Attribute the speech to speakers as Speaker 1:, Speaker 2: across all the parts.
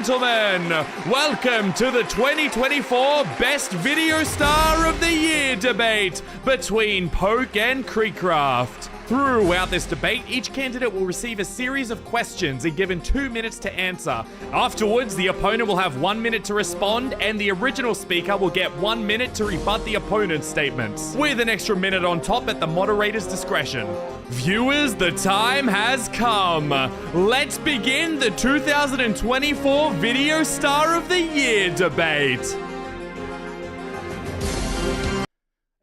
Speaker 1: gentlemen, welcome to the 2024 Best Video Star of the Year debate between Poke and KreekCraft. Throughout this debate, each candidate will receive a series of questions and given 2 minutes to answer. Afterwards, the opponent will have 1 minute to respond, and the original speaker will get 1 minute to rebut the opponent's statements, with an extra minute on top at the moderator's discretion. Viewers, the time has come. Let's begin the 2024 Video Star of the Year debate.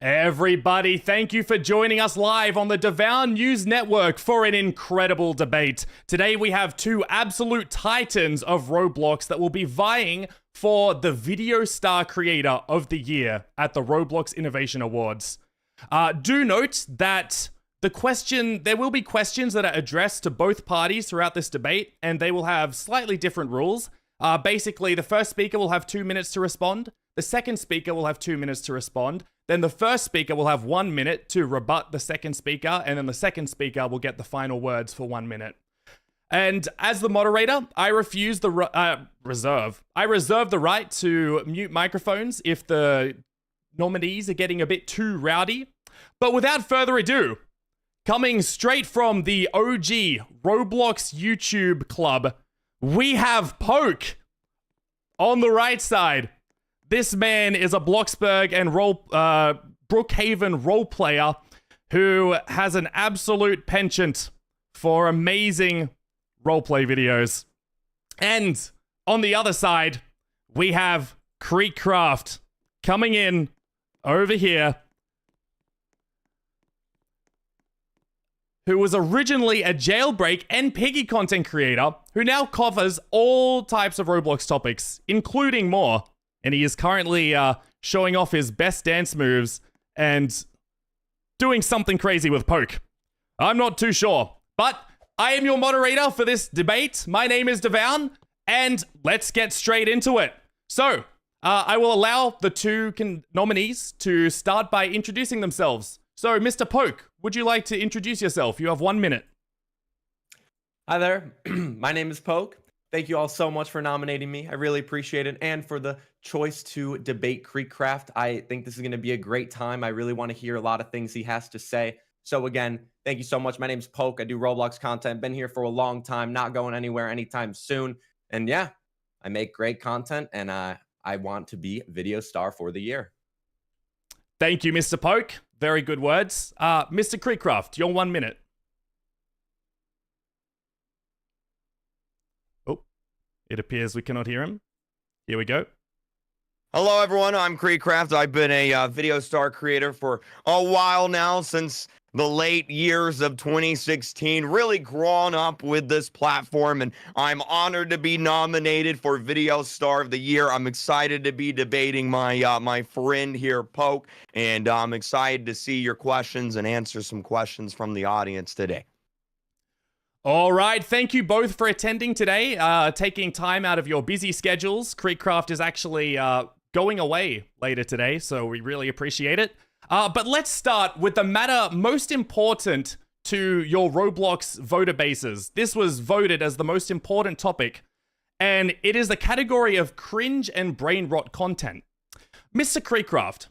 Speaker 1: Everybody, thank you for joining us live on the Devoun News Network for an incredible debate. Today we have two absolute titans of Roblox that will be vying for the Video Star Creator of the Year at the Roblox Innovation Awards. Do note that there will be questions that are addressed to both parties throughout this debate, and they will have slightly different rules. Basically, the first speaker will have 2 minutes to respond. The second speaker will have 2 minutes to respond. Then the first speaker will have 1 minute to rebut the second speaker, and then the second speaker will get the final words for 1 minute. And as the moderator, I reserve the right to mute microphones if the nominees are getting a bit too rowdy. But without further ado, coming straight from the OG Roblox YouTube club, we have Poke on the right side. This man is a Bloxburg and Brookhaven role player who has an absolute penchant for amazing roleplay videos. And on the other side, we have KreekCraft coming in over here, who was originally a Jailbreak and Piggy content creator who now covers all types of Roblox topics, including more. And he is currently showing off his best dance moves and doing something crazy with Poke. I'm not too sure, but I am your moderator for this debate. My name is Devoun, and let's get straight into it. So, I will allow the two nominees to start by introducing themselves. So, Mr. Poke, would you like to introduce yourself? You have 1 minute.
Speaker 2: Hi there. My name is Poke. Thank you all so much for nominating me. I really appreciate it. And for the choice to debate KreekCraft. I think this is going to be a great time. I really want to hear a lot of things he has to say. So again, thank you so much. My name's Poke. I do Roblox content. Been here for a long time. Not going anywhere anytime soon. And yeah, I make great content. And I want to be Video Star for the Year.
Speaker 1: Thank you, Mr. Poke. Very good words. Mr. KreekCraft, your 1 minute. It appears we cannot hear him. Here we go.
Speaker 3: Hello, everyone. I'm KreekCraft. I've been a video star creator for a while now, since the late years of 2016. Really grown up with this platform, and I'm honored to be nominated for Video Star of the Year. I'm excited to be debating my friend here, Poke, and I'm excited to see your questions and answer some questions from the audience today.
Speaker 1: All right, thank you both for attending today, taking time out of your busy schedules. KreekCraft is actually going away later today, so we really appreciate it. But let's start with the matter most important to your Roblox voter bases. This was voted as the most important topic, and it is the category of cringe and brain rot content. Mr. KreekCraft,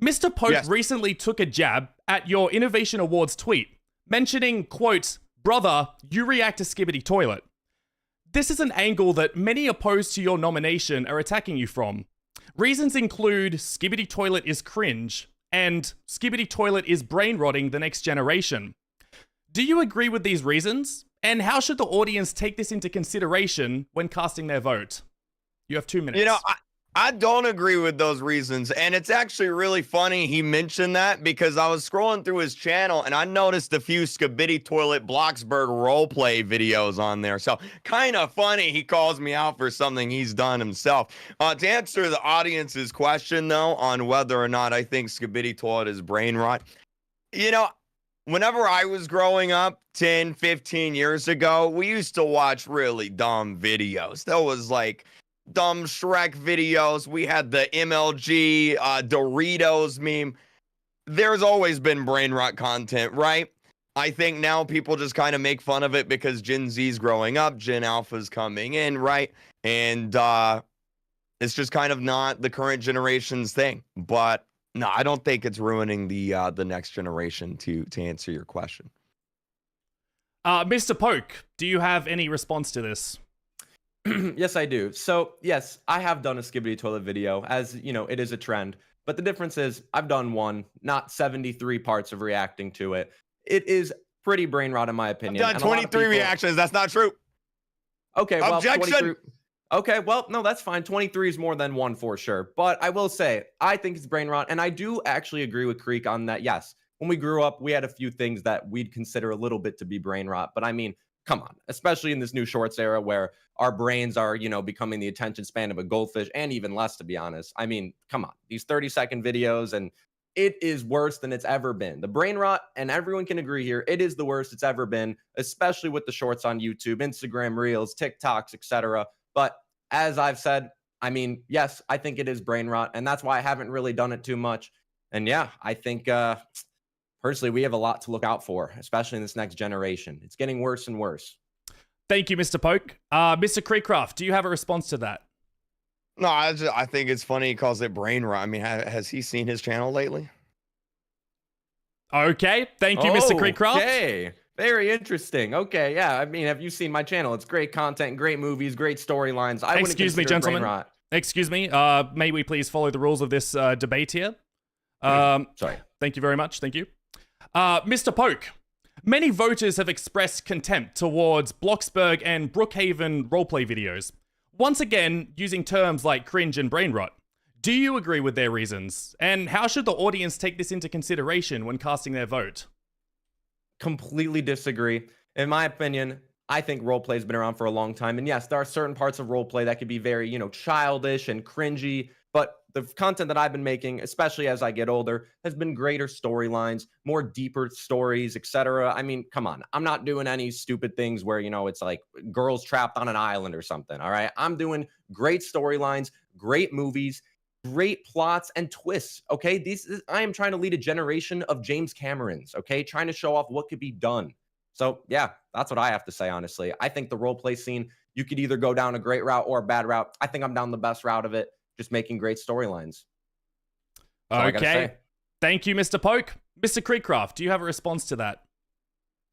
Speaker 1: Mr. Poke recently took a jab at your Innovation Awards tweet, mentioning, quote, "Brother, you react to Skibidi Toilet." This is an angle that many opposed to your nomination are attacking you from. Reasons include Skibidi Toilet is cringe and Skibidi Toilet is brain rotting the next generation. Do you agree with these reasons? And how should the audience take this into consideration when casting their vote? You have 2 minutes.
Speaker 3: You know, I don't agree with those reasons, and it's actually really funny he mentioned that, because I was scrolling through his channel and I noticed a few Skibidi Toilet Bloxburg roleplay videos on there. So kind of funny he calls me out for something he's done himself. To answer the audience's question, though, on whether or not I think Skibidi Toilet is brain rot, you know, whenever I was growing up 10, 15 years ago, we used to watch really dumb videos. There was like dumb Shrek videos. We had the MLG Doritos meme. There's always been brain rot content, right? I think now people just kind of make fun of it because Gen Z's growing up, Gen Alpha's coming in, right? And it's just kind of not the current generation's thing. But no, I don't think it's ruining the next generation, to answer your question.
Speaker 1: Mr. Poke, do you have any response to this?
Speaker 2: Yes, I do. So, yes, I have done a Skibbity Toilet video, as, you know, it is a trend. But the difference is I've done one, not 73 parts of reacting to it. It is pretty brain rot, in my opinion.
Speaker 3: I've done 23 reactions. That's not true.
Speaker 2: Okay, well,
Speaker 3: Objection.
Speaker 2: 23... Okay, well, no, that's fine. 23 is more than one for sure. But I will say, I think it's brain rot. And I do actually agree with Kreek on that. Yes, when we grew up, we had a few things that we'd consider a little bit to be brain rot. But I mean, come on, especially in this new shorts era where our brains are, you know, becoming the attention span of a goldfish, and even less, to be honest. I mean, come on, these 30-second videos, and it is worse than it's ever been. The brain rot, and everyone can agree here, it is the worst it's ever been, especially with the shorts on YouTube, Instagram Reels, TikToks, etc. But as I've said, I mean, yes, I think it is brain rot, and that's why I haven't really done it too much. And yeah, I think personally, we have a lot to look out for, especially in this next generation. It's getting worse and worse.
Speaker 1: Thank you, Mr. Poke. Mr. KreekCraft, do you have a response to that?
Speaker 3: No, I think it's funny he calls it brain rot. I mean, has he seen his channel lately?
Speaker 1: Okay, thank you, Mr. KreekCraft.
Speaker 2: Okay, very interesting. Okay, yeah, I mean, have you seen my channel? It's great content, great movies, great storylines.
Speaker 1: Excuse me, gentlemen. Excuse me. May we please follow the rules of this debate here?
Speaker 2: Sorry.
Speaker 1: Thank you very much. Thank you. Mr. Poke, many voters have expressed contempt towards Bloxburg and Brookhaven roleplay videos, once again using terms like cringe and brain rot. Do you agree with their reasons? And how should the audience take this into consideration when casting their vote?
Speaker 2: Completely disagree. In my opinion, I think roleplay has been around for a long time. And yes, there are certain parts of roleplay that could be very, you know, childish and cringy. But the content that I've been making, especially as I get older, has been greater storylines, more deeper stories, etc. I mean, come on. I'm not doing any stupid things where, you know, it's like girls trapped on an island or something. All right. I'm doing great storylines, great movies, great plots and twists. Okay. I am trying to lead a generation of James Camerons. Okay. Trying to show off what could be done. So yeah, that's what I have to say, honestly. I think the roleplay scene, you could either go down a great route or a bad route. I think I'm down the best route of it. Just making great storylines.
Speaker 1: Okay. Thank you, Mr. Poke. Mr. KreekCraft, do you have a response to that?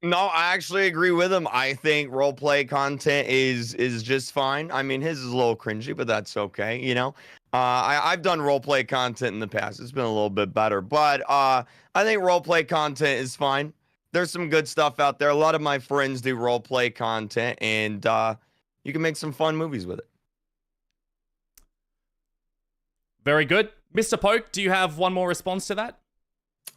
Speaker 3: No, I actually agree with him. I think roleplay content is just fine. I mean, his is a little cringy, but that's okay, you know? I've done roleplay content in the past. It's been a little bit better, but I think roleplay content is fine. There's some good stuff out there. A lot of my friends do roleplay content, and you can make some fun movies with it.
Speaker 1: Very good. Mr. Poke, do you have one more response to that?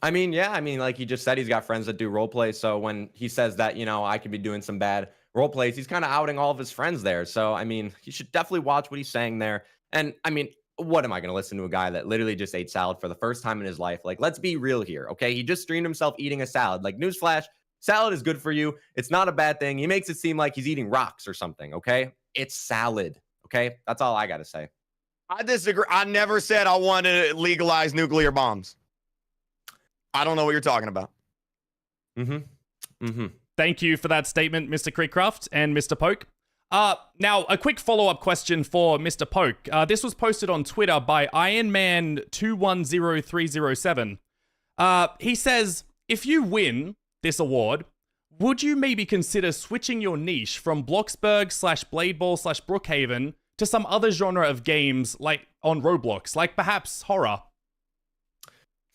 Speaker 2: I mean, yeah, like he just said, he's got friends that do roleplay. So when he says that, you know, I could be doing some bad roleplays, he's kind of outing all of his friends there. So, I mean, you should definitely watch what he's saying there. And I mean, what am I going to listen to a guy that literally just ate salad for the first time in his life? Like, let's be real here, okay? He just streamed himself eating a salad. Like, newsflash, salad is good for you. It's not a bad thing. He makes it seem like he's eating rocks or something, okay? It's salad, okay? That's all I got to say.
Speaker 3: I disagree. I never said I want to legalize nuclear bombs. I don't know what you're talking about.
Speaker 1: Thank you for that statement, Mr. KreekCraft and Mr. Poke. Now, a quick follow-up question for Mr. Poke. This was posted on Twitter by Ironman210307. He says, if you win this award, would you maybe consider switching your niche from Bloxburg/Bladeball/Brookhaven to some other genre of games like on Roblox, like perhaps horror?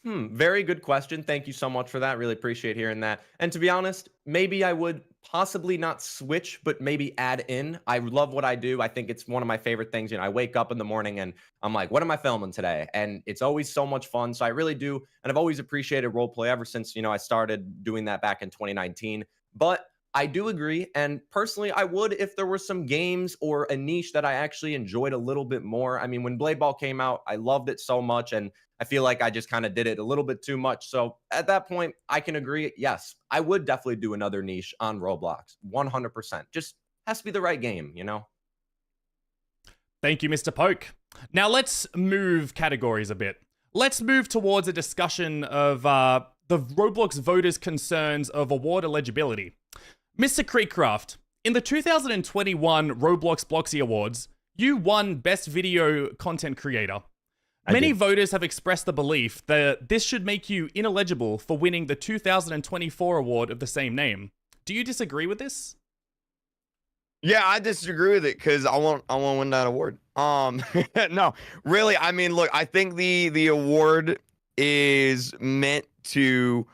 Speaker 2: Very good question. Thank you so much for that. Really appreciate hearing that. And to be honest, maybe I would possibly not switch, but maybe add in. I love what I do. I think it's one of my favorite things. You know, I wake up in the morning and I'm like, what am I filming today? And it's always so much fun. So I really do. And I've always appreciated roleplay ever since, you know, I started doing that back in 2019. But I do agree. And personally, I would if there were some games or a niche that I actually enjoyed a little bit more. I mean, when Blade Ball came out, I loved it so much. And I feel like I just kind of did it a little bit too much. So at that point, I can agree. Yes, I would definitely do another niche on Roblox. 100%. Just has to be the right game, you know?
Speaker 1: Thank you, Mr. Poke. Now let's move categories a bit. Let's move towards a discussion of the Roblox voters' concerns of award eligibility. Mr. KreekCraft, in the 2021 Roblox Bloxy Awards, You won Best Video Content Creator.
Speaker 3: I
Speaker 1: Many
Speaker 3: did.
Speaker 1: voters have expressed the belief that this should make you ineligible for winning the 2024 award of the same name. Do you disagree with this?
Speaker 3: Yeah, I disagree with it because I want to win that award. No, really. I mean, look, I think the award is meant to.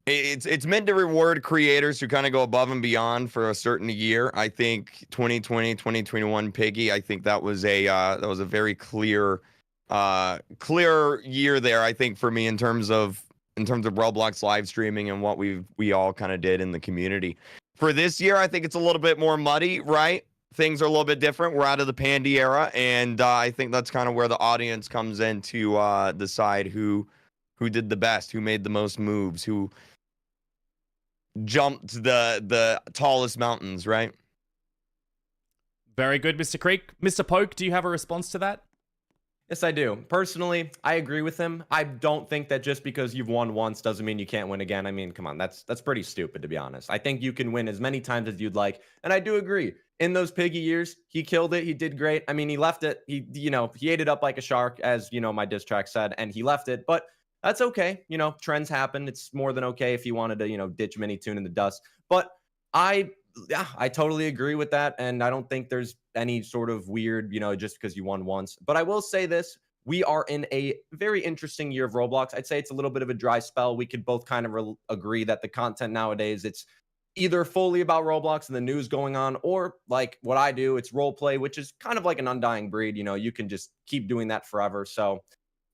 Speaker 3: It's meant to reward creators who kind of go above and beyond for a certain year. I think 2020, 2021 Piggy, I think that was a very clear year there, I think, for me in terms of Roblox live streaming and what we all kind of did in the community. For this year, I think it's a little bit more muddy, right? Things are a little bit different. We're out of the Pandy era, and I think that's kind of where the audience comes in to decide who did the best, who made the most moves, who jumped the tallest mountains, right?
Speaker 1: Very good, Mr. Kreek. Mr. Poke, do you have a response to that?
Speaker 2: Yes, I do. Personally, I agree with him. I don't think that just because you've won once doesn't mean you can't win again. I mean, come on, that's pretty stupid, to be honest. I think you can win as many times as you'd like, and I do agree. In those Piggy years, he killed it. He did great. I mean, he left it. He ate it up like a shark, as my diss track said, and he left it. But that's okay. Trends happen. It's more than okay if you wanted to, ditch Minitoon in the dust. But I totally agree with that. And I don't think there's any sort of weird, just because you won once. But I will say this. We are in a very interesting year of Roblox. I'd say it's a little bit of a dry spell. We could both kind of agree that the content nowadays, it's either fully about Roblox and the news going on, or like what I do, it's role play, which is kind of like an undying breed. You can just keep doing that forever. So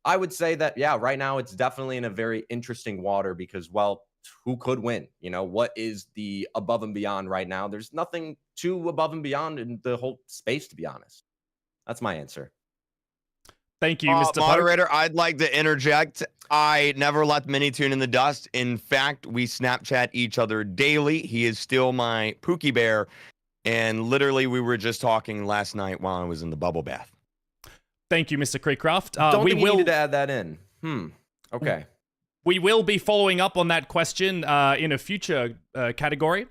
Speaker 2: I would say that, yeah, right now it's definitely in a very interesting water because, well, who could win? What is the above and beyond right now? There's nothing too above and beyond in the whole space, to be honest. That's my answer.
Speaker 1: Thank you, Mr.
Speaker 3: Moderator, I'd like to interject. I never left Minitoon in the dust. In fact, we Snapchat each other daily. He is still my Pookie Bear. And literally, we were just talking last night while I was in the bubble bath.
Speaker 1: Thank you, Mr. KreekCraft.
Speaker 2: Don't think you needed to add that in. Okay.
Speaker 1: We will be following up on that question in a future category.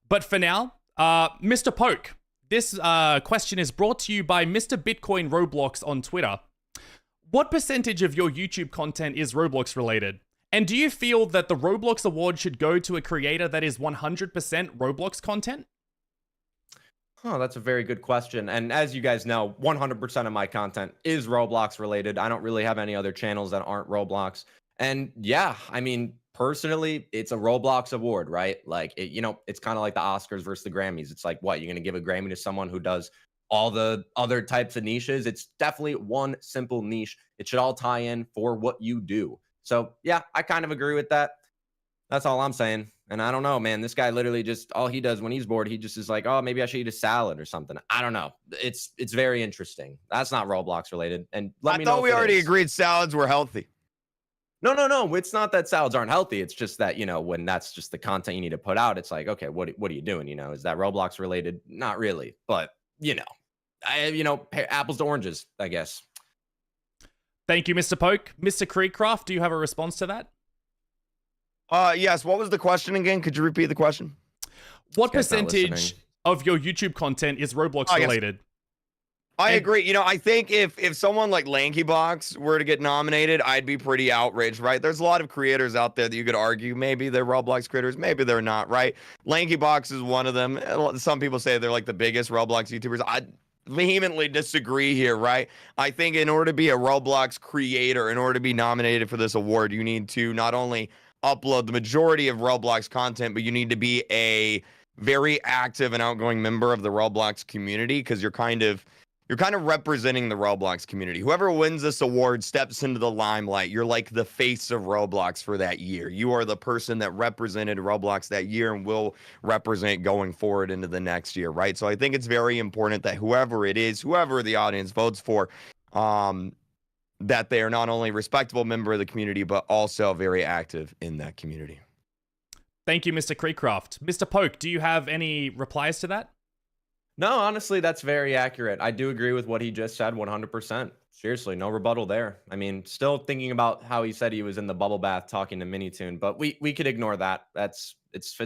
Speaker 1: But for now, Mr. Poke, this question is brought to you by Mr. Bitcoin Roblox on Twitter. What percentage of your YouTube content is Roblox related? And do you feel that the Roblox award should go to a creator that is 100% Roblox content?
Speaker 2: Oh, that's a very good question. And as you guys know, 100% of my content is Roblox related. I don't really have any other channels that aren't Roblox. And yeah, I mean, personally, it's a Roblox award, right? Like, it's kind of like the Oscars versus the Grammys. It's like, what, you're going to give a Grammy to someone who does all the other types of niches? It's definitely one simple niche. It should all tie in for what you do. So yeah, I kind of agree with that. That's all I'm saying. And I don't know, man, this guy literally just, all he does when he's bored, he just is like, oh, maybe I should eat a salad or something. I don't know. It's very interesting. That's not Roblox related. And let me know.
Speaker 3: I thought we already agreed salads were healthy.
Speaker 2: No. It's not that salads aren't healthy. It's just that, when that's just the content you need to put out, it's like, okay, what are you doing? Is that Roblox related? Not really. But, apples to oranges, I guess.
Speaker 1: Thank you, Mr. Poke. Mr. KreekCraft, do you have a response to that?
Speaker 3: Yes. What was the question again? Could you repeat the question?
Speaker 1: What percentage of your YouTube content is Roblox related?
Speaker 3: I agree. I think if someone like LankyBox were to get nominated, I'd be pretty outraged, right? There's a lot of creators out there that you could argue maybe they're Roblox creators, maybe they're not, right? LankyBox is one of them. Some people say they're like the biggest Roblox YouTubers. I vehemently disagree here, right? I think in order to be a Roblox creator, in order to be nominated for this award, you need to not only upload the majority of Roblox content, but you need to be a very active and outgoing member of the Roblox community, because you're kind of representing the Roblox community. Whoever wins this award steps into the limelight. You're like the face of Roblox for that year. You are the person that represented Roblox that year and will represent going forward into the next year, right? So I think it's very important that whoever it is, whoever the audience votes for, that they are not only a respectable member of the community, but also very active in that community.
Speaker 1: Thank you, Mr. KreekCraft. Mr. Poke, do you have any replies to that?
Speaker 2: No, honestly, that's very accurate. I do agree with what he just said 100%. Seriously, no rebuttal there. I mean, still thinking about how he said he was in the bubble bath talking to Minitoon, but we could ignore that. It's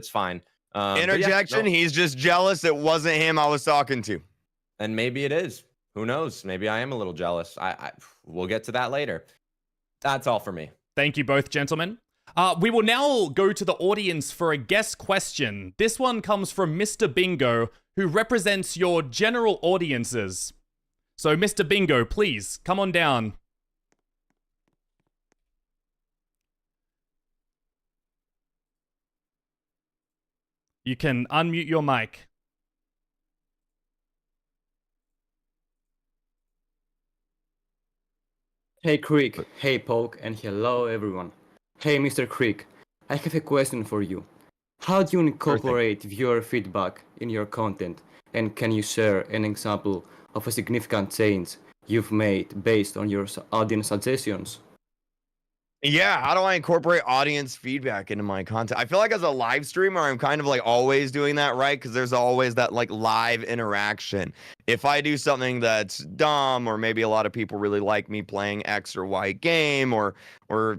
Speaker 2: fine.
Speaker 3: Interjection, he's just jealous it wasn't him I was talking to.
Speaker 2: And maybe it is. Who knows? Maybe I am a little jealous. We'll get to that later. That's all for me.
Speaker 1: Thank you both, gentlemen. We will now go to the audience for a guest question. This one comes from Mr. Bingo, who represents your general audiences. So, Mr. Bingo, please, come on down. You can unmute your mic.
Speaker 4: Hey Kreek, hey Poke, and hello everyone. Hey Mr. Kreek, I have a question for you. How do you incorporate viewer feedback in your content? And can you share an example of a significant change you've made based on your audience suggestions?
Speaker 3: Yeah, how do I incorporate audience feedback into my content? I feel like as a live streamer, I'm kind of like always doing that, right? Because there's always that like live interaction. If I do something that's dumb, or maybe a lot of people really like me playing X or Y game, or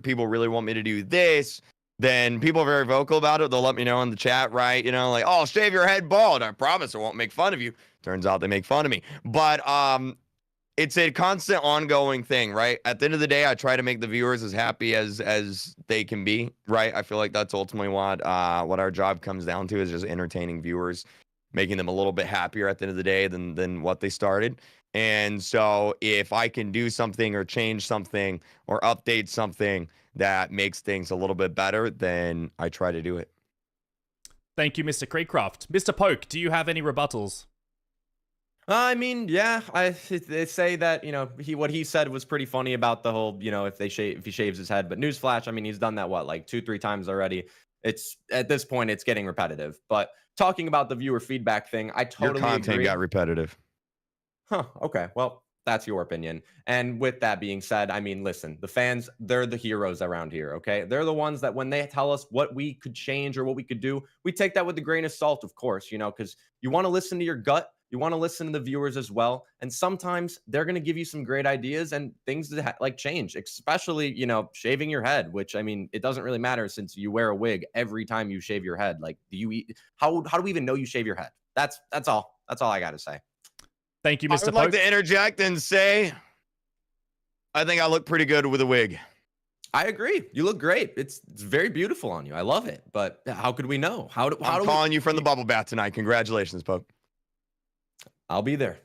Speaker 3: people really want me to do this, then people are very vocal about it. They'll let me know in the chat, right? You know, like, oh, shave your head bald. I promise I won't make fun of you. Turns out they make fun of me. But it's a constant ongoing thing, right? At the end of the day, I try to make the viewers as happy as they can be, right? I feel like that's ultimately what our job comes down to, is just entertaining viewers, making them a little bit happier at the end of the day than what they started. And so if I can do something or change something or update something that makes things a little bit better, then I try to do it.
Speaker 1: Thank you, Mr. KreekCraft. Mr. Poke, do you have any rebuttals?
Speaker 2: I mean, yeah, they say that, you know, what he said was pretty funny about the whole, you know, if he shaves his head. But newsflash, I mean, he's done that, what, like 2-3 times already. It's at this point, it's getting repetitive. But talking about the viewer feedback thing, I totally
Speaker 3: Your content
Speaker 2: agree.
Speaker 3: got repetitive.
Speaker 2: Huh. Okay. Well, that's your opinion. And with that being said, I mean, listen, the fans, they're the heroes around here. Okay. They're the ones that when they tell us what we could change or what we could do, we take that with a grain of salt, of course, you know, because you want to listen to your gut. You want to listen to the viewers as well. And sometimes they're going to give you some great ideas and things that like change, especially, you know, shaving your head, which, I mean, it doesn't really matter since you wear a wig every time you shave your head. Like, do you eat? How do we even know you shave your head? That's all. That's all I got to say.
Speaker 1: Thank you, Mr.
Speaker 3: I would
Speaker 1: Poke.
Speaker 3: like to interject and say, I think I look pretty good with a wig.
Speaker 2: I agree. You look great. It's very beautiful on you. I love it. But how could we know? I'm
Speaker 3: calling you from the bubble bath tonight. Congratulations, Poke.
Speaker 2: I'll be there.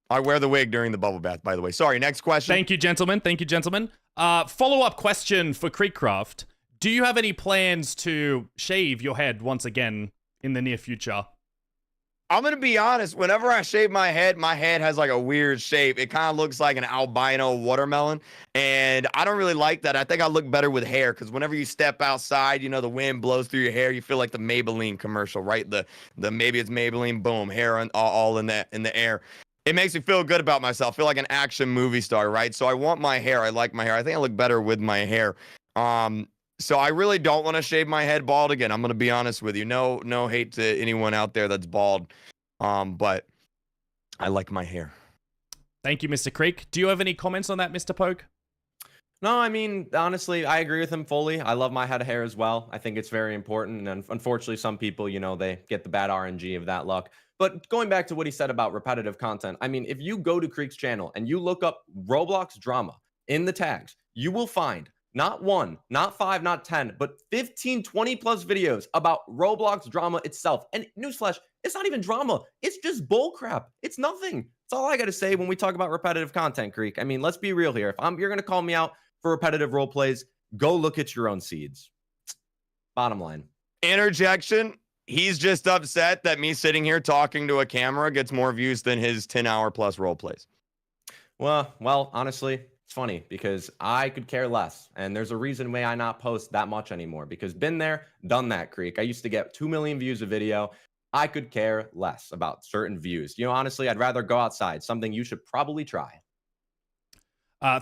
Speaker 3: I wear the wig during the bubble bath, by the way. Sorry, next question.
Speaker 1: Thank you, gentlemen. Thank you, gentlemen. Follow-up question for KreekCraft. Do you have any plans to shave your head once again in the near future?
Speaker 3: I'm going to be honest. Whenever I shave my head has like a weird shape. It kind of looks like an albino watermelon. And I don't really like that. I think I look better with hair, because whenever you step outside, you know, the wind blows through your hair. You feel like the Maybelline commercial, right? The maybe it's Maybelline, boom, hair all in the air. It makes me feel good about myself. I feel like an action movie star, right? So I want my hair. I like my hair. I think I look better with my hair. So I really don't want to shave my head bald again. I'm going to be honest with you. No hate to anyone out there that's bald. But I like my hair.
Speaker 1: Thank you, Mr. Kreek. Do you have any comments on that, Mr. Poke?
Speaker 2: No, I mean, honestly, I agree with him fully. I love my head of hair as well. I think it's very important. And unfortunately, some people, you know, they get the bad RNG of that luck. But going back to what he said about repetitive content, I mean, if you go to Kreek's channel and you look up Roblox drama in the tags, you will find not 1, not 5, not 10, but 15, 20 plus videos about Roblox drama itself. And newsflash, it's not even drama. It's just bull crap. It's nothing. That's all I got to say when we talk about repetitive content, Kreek. I mean, let's be real here. If you're going to call me out for repetitive role plays, go look at your own seeds. Bottom line.
Speaker 3: Interjection. He's just upset that me sitting here talking to a camera gets more views than his 10-hour plus role plays.
Speaker 2: Well, honestly, it's funny because I could care less. And there's a reason why I not post that much anymore, because been there, done that, Kreek. I used to get 2 million views a video. I could care less about certain views. You know, honestly, I'd rather go outside, something you should probably try.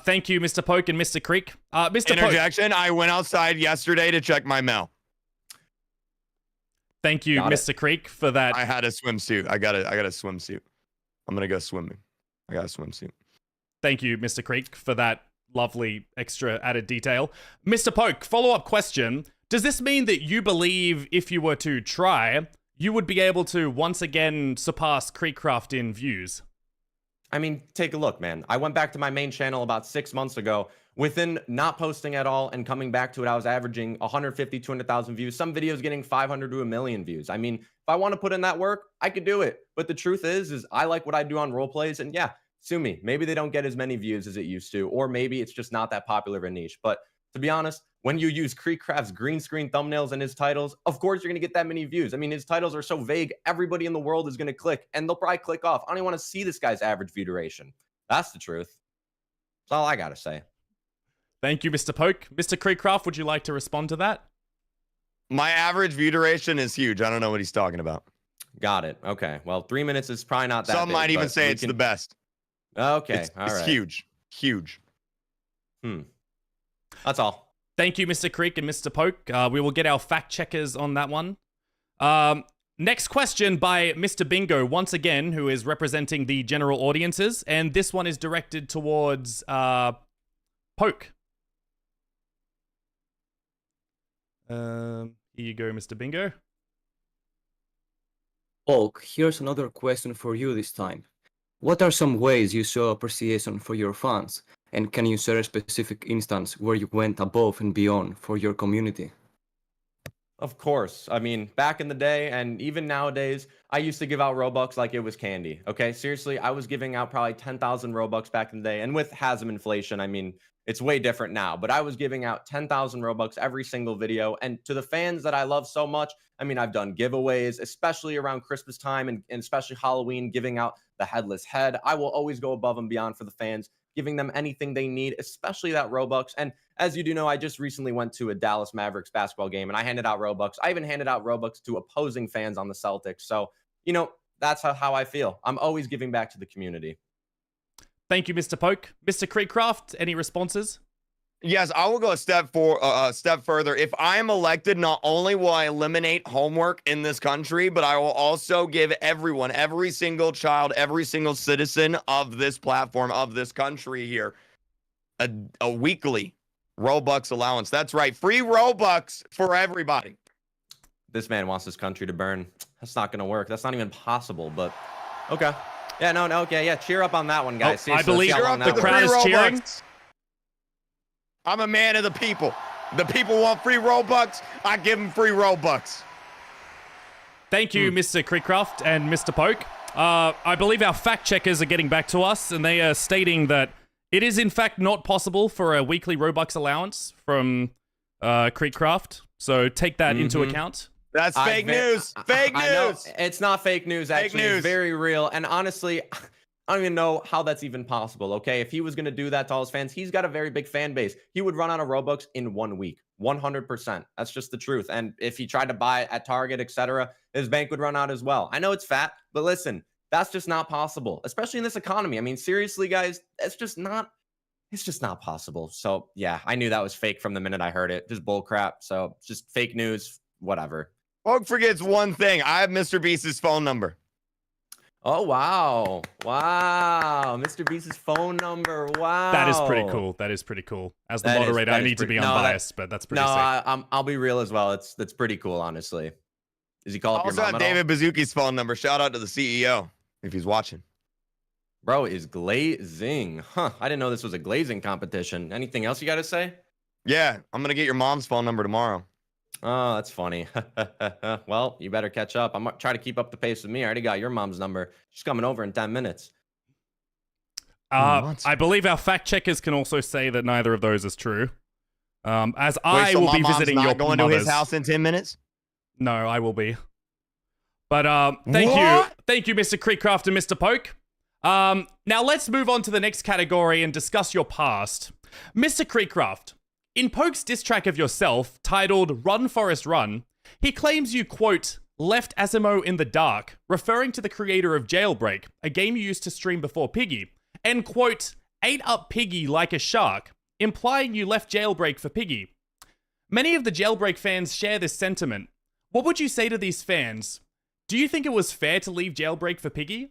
Speaker 1: Thank you, Mr. Poke and Mr. Kreek. Mr.
Speaker 3: Interjection. I went outside yesterday to check my mail.
Speaker 1: Thank you, Mr. Kreek, for that.
Speaker 3: I had a swimsuit. I got a swimsuit. I'm going to go swimming. I got a swimsuit.
Speaker 1: Thank you, Mr. Kreek, for that lovely extra added detail. Mr. Poke, follow-up question. Does this mean that you believe if you were to try, you would be able to once again surpass KreekCraft in views?
Speaker 2: I mean, take a look, man. I went back to my main channel about 6 months ago. Within not posting at all and coming back to it, I was averaging 150, 200,000 views. Some videos getting 500 to a million views. I mean, if I want to put in that work, I could do it. But the truth is I like what I do on role plays. And yeah, sue me. Maybe they don't get as many views as it used to, or maybe it's just not that popular of a niche. But to be honest, when you use KreekCraft's green screen thumbnails and his titles, of course you're going to get that many views. I mean, his titles are so vague, everybody in the world is going to click, and they'll probably click off. I don't even want to see this guy's average view duration. That's the truth. That's all I got to say.
Speaker 1: Thank you, Mr. Poke. Mr. KreekCraft, would you like to respond to that?
Speaker 3: My average view duration is huge. I don't know what he's talking about.
Speaker 2: Got it. Okay. Well, 3 minutes is probably not that
Speaker 3: Some
Speaker 2: big,
Speaker 3: might even
Speaker 2: but
Speaker 3: say
Speaker 2: we
Speaker 3: it's
Speaker 2: can-
Speaker 3: the best.
Speaker 2: Okay.
Speaker 3: It's
Speaker 2: All right.
Speaker 3: huge. Huge.
Speaker 2: That's all.
Speaker 1: Thank you, Mr. Kreek and Mr. Poke. We will get our fact checkers on that one. Next question by Mr. Bingo, once again, who is representing the general audiences. And this one is directed towards Poke. Here you go, Mr. Bingo.
Speaker 4: Poke, here's another question for you this time. What are some ways you show appreciation for your fans? And can you share a specific instance where you went above and beyond for your community?
Speaker 2: Of course. I mean, back in the day and even nowadays, I used to give out Robux like it was candy. Okay, seriously, I was giving out probably 10,000 Robux back in the day. And with Hasm inflation, I mean, it's way different now. But I was giving out 10,000 Robux every single video. And to the fans that I love so much, I mean, I've done giveaways, especially around Christmas time and especially Halloween, giving out the headless head. I will always go above and beyond for the fans, giving them anything they need, especially that Robux. And as you do know, I just recently went to a Dallas Mavericks basketball game and I handed out Robux. I even handed out Robux to opposing fans on the Celtics. So, you know, that's how I feel. I'm always giving back to the community.
Speaker 1: Thank you, Mr. Poke. Mr. KreekCraft, any responses?
Speaker 3: Yes, I will go a step further. If I am elected, not only will I eliminate homework in this country, but I will also give everyone, every single child, every single citizen of this platform, of this country here, a weekly Robux allowance. That's right. Free Robux for everybody.
Speaker 2: This man wants this country to burn. That's not going to work. That's not even possible, but okay. Yeah, no, okay. Yeah, cheer up on that one, guys.
Speaker 1: I believe
Speaker 2: cheer
Speaker 1: the crowd is cheering.
Speaker 3: I'm a man of the people. The people want free Robux. I give them free Robux.
Speaker 1: Thank you, Mr. KreekCraft and Mr. Poke. I believe our fact checkers are getting back to us, and they are stating that it is in fact not possible for a weekly Robux allowance from KreekCraft. So take that into account.
Speaker 3: That's fake news. Fake news.
Speaker 2: I know. It's not fake news, actually.
Speaker 3: Fake news.
Speaker 2: It's very real. And honestly, I don't even know how that's even possible, okay? If he was going to do that to all his fans, he's got a very big fan base. He would run out of Robux in 1 week. 100%. That's just the truth. And if he tried to buy it at Target, etc., his bank would run out as well. I know it's fat, but listen, that's just not possible, especially in this economy. I mean, seriously, guys, it's just not possible. So, yeah, I knew that was fake from the minute I heard it. Just bull crap. So, just fake news, whatever.
Speaker 3: Poke forgets one thing. I have Mr. Beast's phone number.
Speaker 2: Oh, wow. Wow. Mr. Beast's phone number. Wow.
Speaker 1: That is pretty cool. That is pretty cool. As the moderator, I need to be unbiased, but that's pretty sick.
Speaker 2: I'll be real as well. That's pretty cool, honestly. Does he call up your
Speaker 3: Also
Speaker 2: mom
Speaker 3: have
Speaker 2: at all?
Speaker 3: David Bazooki's phone number. Shout out to the CEO if he's watching.
Speaker 2: Bro is glazing. Huh. I didn't know this was a glazing competition. Anything else you got to say?
Speaker 3: Yeah, I'm going to get your mom's phone number tomorrow.
Speaker 2: Oh, that's funny. Well, you better catch up. I'm trying to keep up the pace with me. I already got your mom's number. She's coming over in 10 minutes.
Speaker 1: I believe our fact checkers can also say that neither of those is true. As I
Speaker 3: so
Speaker 1: will
Speaker 3: my
Speaker 1: be
Speaker 3: mom's
Speaker 1: visiting
Speaker 3: not
Speaker 1: your
Speaker 3: going
Speaker 1: mothers.
Speaker 3: to his house in 10 minutes?
Speaker 1: No, I will be. But thank you, Mr. KreekCraft and Mr. Poke. Now let's move on to the next category and discuss your past. Mr. KreekCraft, in Poke's diss track of yourself, titled Run Forest Run, he claims you, quote, left Asimo in the dark, referring to the creator of Jailbreak, a game you used to stream before Piggy, and, quote, ate up Piggy like a shark, implying you left Jailbreak for Piggy. Many of the Jailbreak fans share this sentiment. What would you say to these fans? Do you think it was fair to leave Jailbreak for Piggy?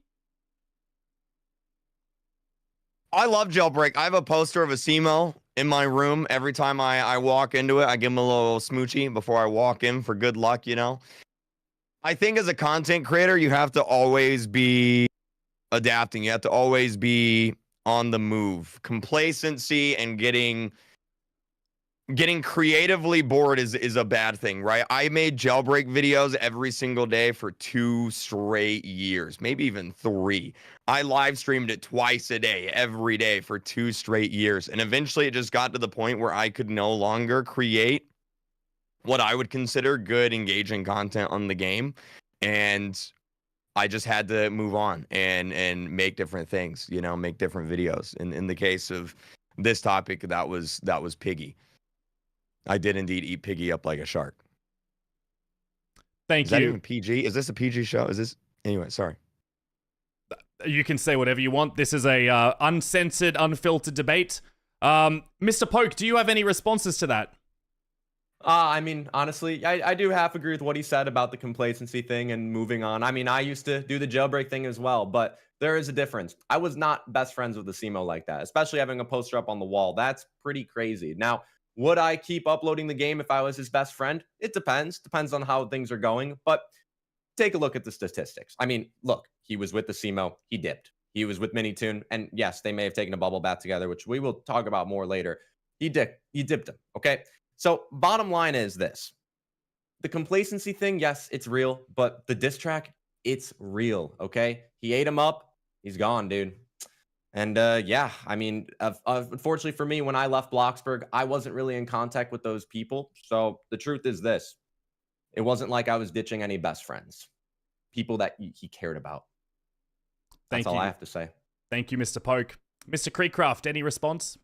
Speaker 3: I love Jailbreak. I have a poster of Asimo in my room. Every time I walk into it, I give him a little smoochie before I walk in for good luck, you know? I think as a content creator, you have to always be adapting. You have to always be on the move. Complacency and getting creatively bored is a bad thing, right? I made jailbreak videos every single day for 2 straight years, maybe even 3. I live streamed it twice a day, every day for 2 straight years. And eventually it just got to the point where I could no longer create what I would consider good, engaging content on the game. And I just had to move on and make different things, you know, make different videos. In the case of this topic, that was Piggy. I did indeed eat Piggy up like a shark.
Speaker 1: Thank
Speaker 3: Is
Speaker 1: you.
Speaker 3: that even PG? Is this a PG show? Is this anyway? Sorry.
Speaker 1: You can say whatever you want. This is a uncensored, unfiltered debate. Mr. Poke, do you have any responses to that?
Speaker 2: I mean, honestly, I do half agree with what he said about the complacency thing and moving on. I mean, I used to do the jailbreak thing as well, but there is a difference. I was not best friends with the CMO like that, especially having a poster up on the wall. That's pretty crazy. Now, would I keep uploading the game if I was his best friend? It depends. Depends on how things are going. But take a look at the statistics. I mean, look, he was with the CMO. He dipped. He was with Minitoon. And yes, they may have taken a bubble bath together, which we will talk about more later. He dipped him. Okay. So bottom line is this. The complacency thing, yes, it's real. But the diss track, it's real. Okay. He ate him up. He's gone, dude. And yeah, I mean, unfortunately for me, when I left Bloxburg, I wasn't really in contact with those people. So the truth is this. It wasn't like I was ditching any best friends. People that he cared about. That's all I have to say.
Speaker 1: Thank you, Mr. Poke. Mr. KreekCraft, any response?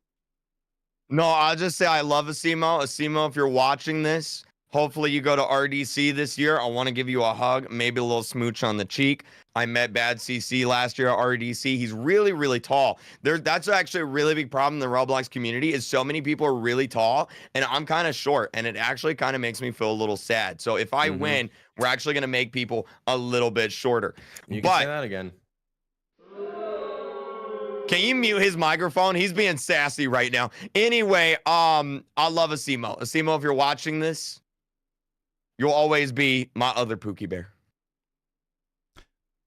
Speaker 3: No, I'll just say I love Asimo. Asimo, if you're watching this, hopefully you go to RDC this year. I want to give you a hug, maybe a little smooch on the cheek. I met Bad CC last year at RDC. He's really, really tall. That's actually a really big problem in the Roblox community is so many people are really tall, and I'm kind of short, and it actually kind of makes me feel a little sad. So if I win, we're actually going to make people a little bit shorter.
Speaker 2: You can say that again.
Speaker 3: Can you mute his microphone? He's being sassy right now. Anyway, I love Asimo. Asimo, if you're watching this, you'll always be my other Pookie Bear.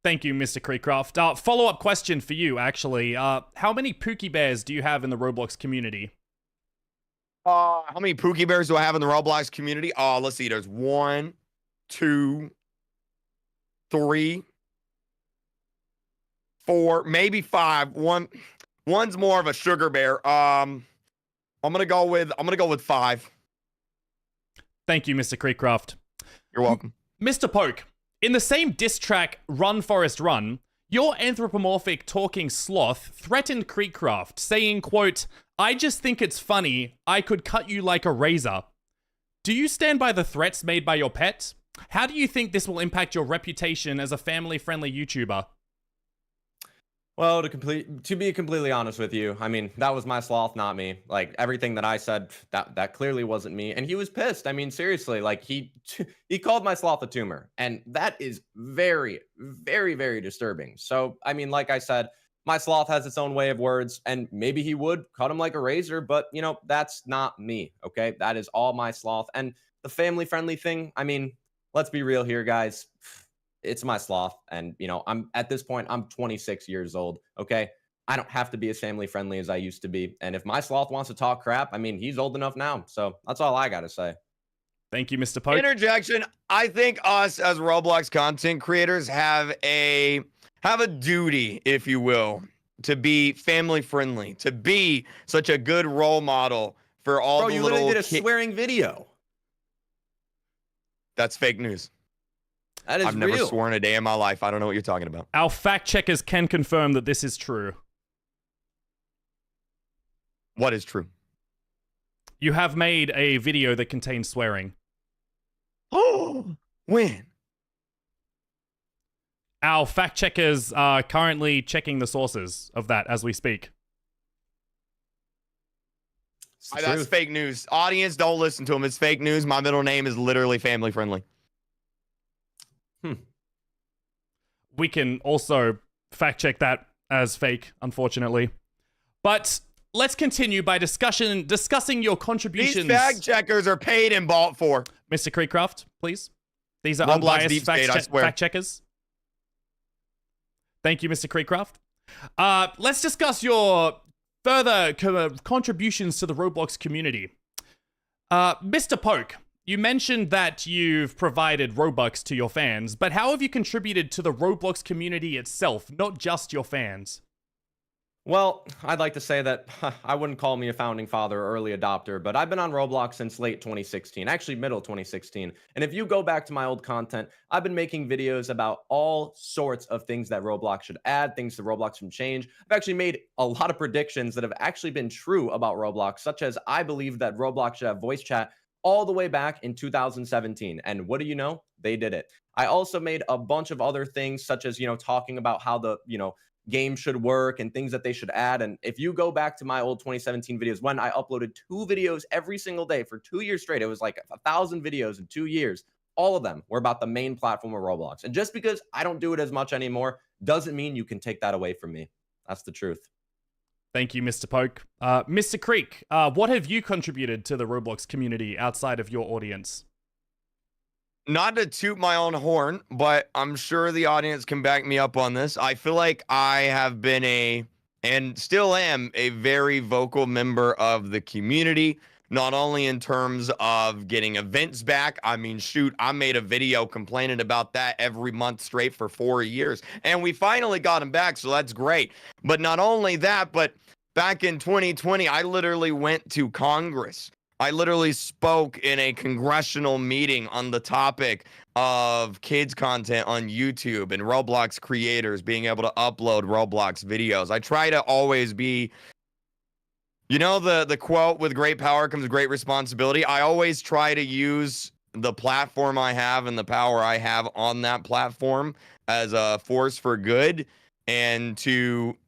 Speaker 1: Thank you, Mr. KreekCraft. Follow-up question for you, actually. How many Pookie Bears do you have in the Roblox community?
Speaker 3: How many Pookie Bears do I have in the Roblox community? Let's see. There's 1, 2, 3, 4, maybe 5. One's more of a sugar bear. I'm gonna go with 5.
Speaker 1: Thank you, Mr. KreekCraft.
Speaker 3: You're welcome.
Speaker 1: Mr. Poke, in the same diss track, Run Forest Run, your anthropomorphic talking sloth threatened KreekCraft, saying, quote, "I just think it's funny. I could cut you like a razor." Do you stand by the threats made by your pet? How do you think this will impact your reputation as a family-friendly YouTuber?
Speaker 2: Well, to be completely honest with you, I mean, that was my sloth, not me. Like everything that I said, that clearly wasn't me, and he was pissed. I mean, seriously, like he called my sloth a tumor, and that is very, very, very disturbing. So, I mean, like I said, my sloth has its own way of words, and maybe he would cut him like a razor, but you know, that's not me. Okay, that is all my sloth. And the family-friendly thing, I mean, let's be real here, guys. It's my sloth, and you know, I'm at this point, I'm 26 years old. Okay, I don't have to be as family friendly as I used to be, and if my sloth wants to talk crap, I mean, he's old enough now. So that's all I gotta say.
Speaker 1: Thank you, Mr. Poke.
Speaker 3: Interjection. I think us as Roblox content creators have a duty, if you will, to be family friendly, to be such a good role model for all
Speaker 2: Bro,
Speaker 3: the
Speaker 2: you
Speaker 3: little
Speaker 2: literally did a swearing video.
Speaker 3: That's fake news.
Speaker 2: That is
Speaker 3: I've never
Speaker 2: real.
Speaker 3: sworn a day in my life. I don't know what you're talking about.
Speaker 1: Our fact checkers can confirm that this is true.
Speaker 3: What is true?
Speaker 1: You have made a video that contains swearing.
Speaker 3: Oh, when?
Speaker 1: Our fact checkers are currently checking the sources of that as we speak.
Speaker 3: That's fake news. Audience, don't listen to him. It's fake news. My middle name is literally family friendly.
Speaker 1: We can also fact check that as fake, unfortunately. But let's continue by discussing your contributions.
Speaker 3: These fact checkers are paid and bought for.
Speaker 1: Mr. KreekCraft, please. These are
Speaker 3: Roblox
Speaker 1: unbiased
Speaker 3: deep state, I swear.
Speaker 1: fact checkers. Thank you, Mr. KreekCraft. Let's discuss your further contributions to the Roblox community. Mr. Poke, you mentioned that you've provided Robux to your fans, but how have you contributed to the Roblox community itself, not just your fans?
Speaker 2: Well, I'd like to say that I wouldn't call me a founding father or early adopter, but I've been on Roblox since late 2016, actually middle 2016. And if you go back to my old content, I've been making videos about all sorts of things that Roblox should add, things that Roblox should change. I've actually made a lot of predictions that have actually been true about Roblox, such as I believe that Roblox should have voice chat all the way back in 2017. And what do you know? They did it. I also made a bunch of other things, such as, talking about how the, game should work and things that they should add. And if you go back to my old 2017 videos, when I uploaded 2 videos every single day for 2 years straight, it was like 1,000 videos in 2 years. All of them were about the main platform of Roblox. And just because I don't do it as much anymore doesn't mean you can take that away from me. That's the truth.
Speaker 1: Thank you, Mr. Poke. Mr. Kreek, what have you contributed to the Roblox community outside of your audience?
Speaker 3: Not to toot my own horn, but I'm sure the audience can back me up on this. I feel like I have been and still am a very vocal member of the community, not only in terms of getting events back. I mean, shoot, I made a video complaining about that every month straight for 4 years, and we finally got them back, so that's great. But not only that, but back in 2020, I literally went to Congress. I literally spoke in a congressional meeting on the topic of kids content on YouTube and Roblox creators being able to upload Roblox videos. I try to always be, the quote, with great power comes great responsibility. I always try to use the platform I have and the power I have on that platform as a force for good and to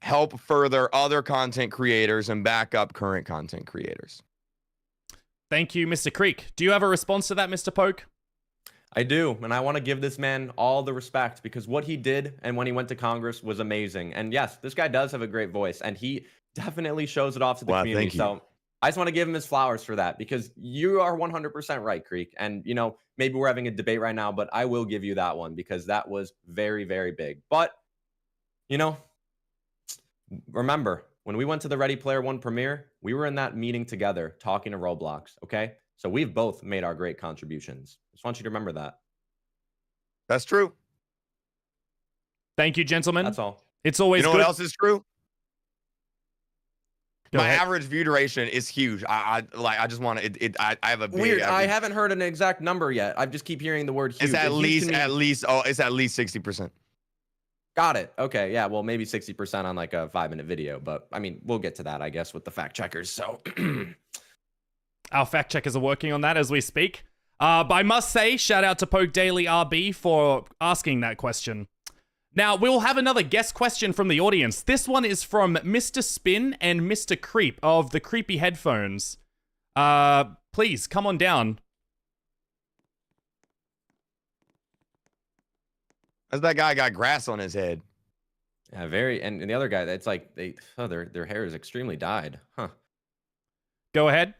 Speaker 3: help further other content creators and back up current content creators.
Speaker 1: Thank you, Mr. Kreek. Do you have a response to that, Mr. Poke?
Speaker 2: I do, and I want to give this man all the respect because what he did and when he went to Congress was amazing. And yes, this guy does have a great voice, and he definitely shows it off to the community. So I just want to give him his flowers for that because you are 100% right, Kreek. And, maybe we're having a debate right now, but I will give you that one because that was very, very big. But, remember, when we went to the Ready Player One premiere, we were in that meeting together talking to Roblox, okay? So we've both made our great contributions. Just want you to remember that.
Speaker 3: That's true.
Speaker 1: Thank you, gentlemen.
Speaker 2: That's all.
Speaker 1: It's always
Speaker 3: good.
Speaker 1: What
Speaker 3: else is true?
Speaker 1: Go
Speaker 3: My
Speaker 1: ahead.
Speaker 3: average view duration is huge. I just want to. I have a big.
Speaker 2: Weird.
Speaker 3: Average.
Speaker 2: I haven't heard an exact number yet. I just keep hearing the word huge.
Speaker 3: It's at least. It's at least 60%.
Speaker 2: Got it. Okay. Yeah. Well, maybe 60% on like a 5-minute video, but I mean, we'll get to that, I guess, with the fact checkers. So
Speaker 1: our fact checkers are working on that as we speak. But I must say, shout out to Poke Daily RB for asking that question. Now, we'll have another guest question from the audience. This one is from Mr. Spin and Mr. Creep of the Creepy Headphones. Please, come on down.
Speaker 3: As that guy got grass on his head.
Speaker 2: yeah, very. And the other guy, it's like their hair is extremely dyed. Huh.
Speaker 1: Go ahead.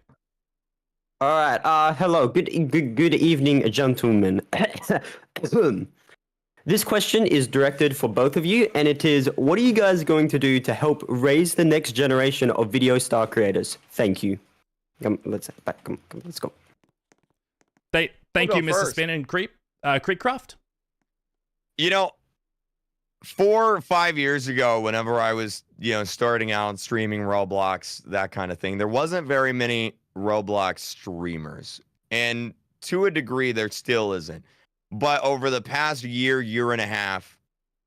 Speaker 5: All right. Hello. Good evening, gentlemen. This question is directed for both of you, and it is: what are you guys going to do to help raise the next generation of video star creators? Thank you. Let's go.
Speaker 1: Thank you, Mr.
Speaker 3: First.
Speaker 1: Spin and Creep. KreekCraft.
Speaker 3: 4 or 5 years ago, whenever I was, starting out streaming Roblox, that kind of thing, there wasn't very many Roblox streamers. And to a degree, there still isn't. But over the past year and a half,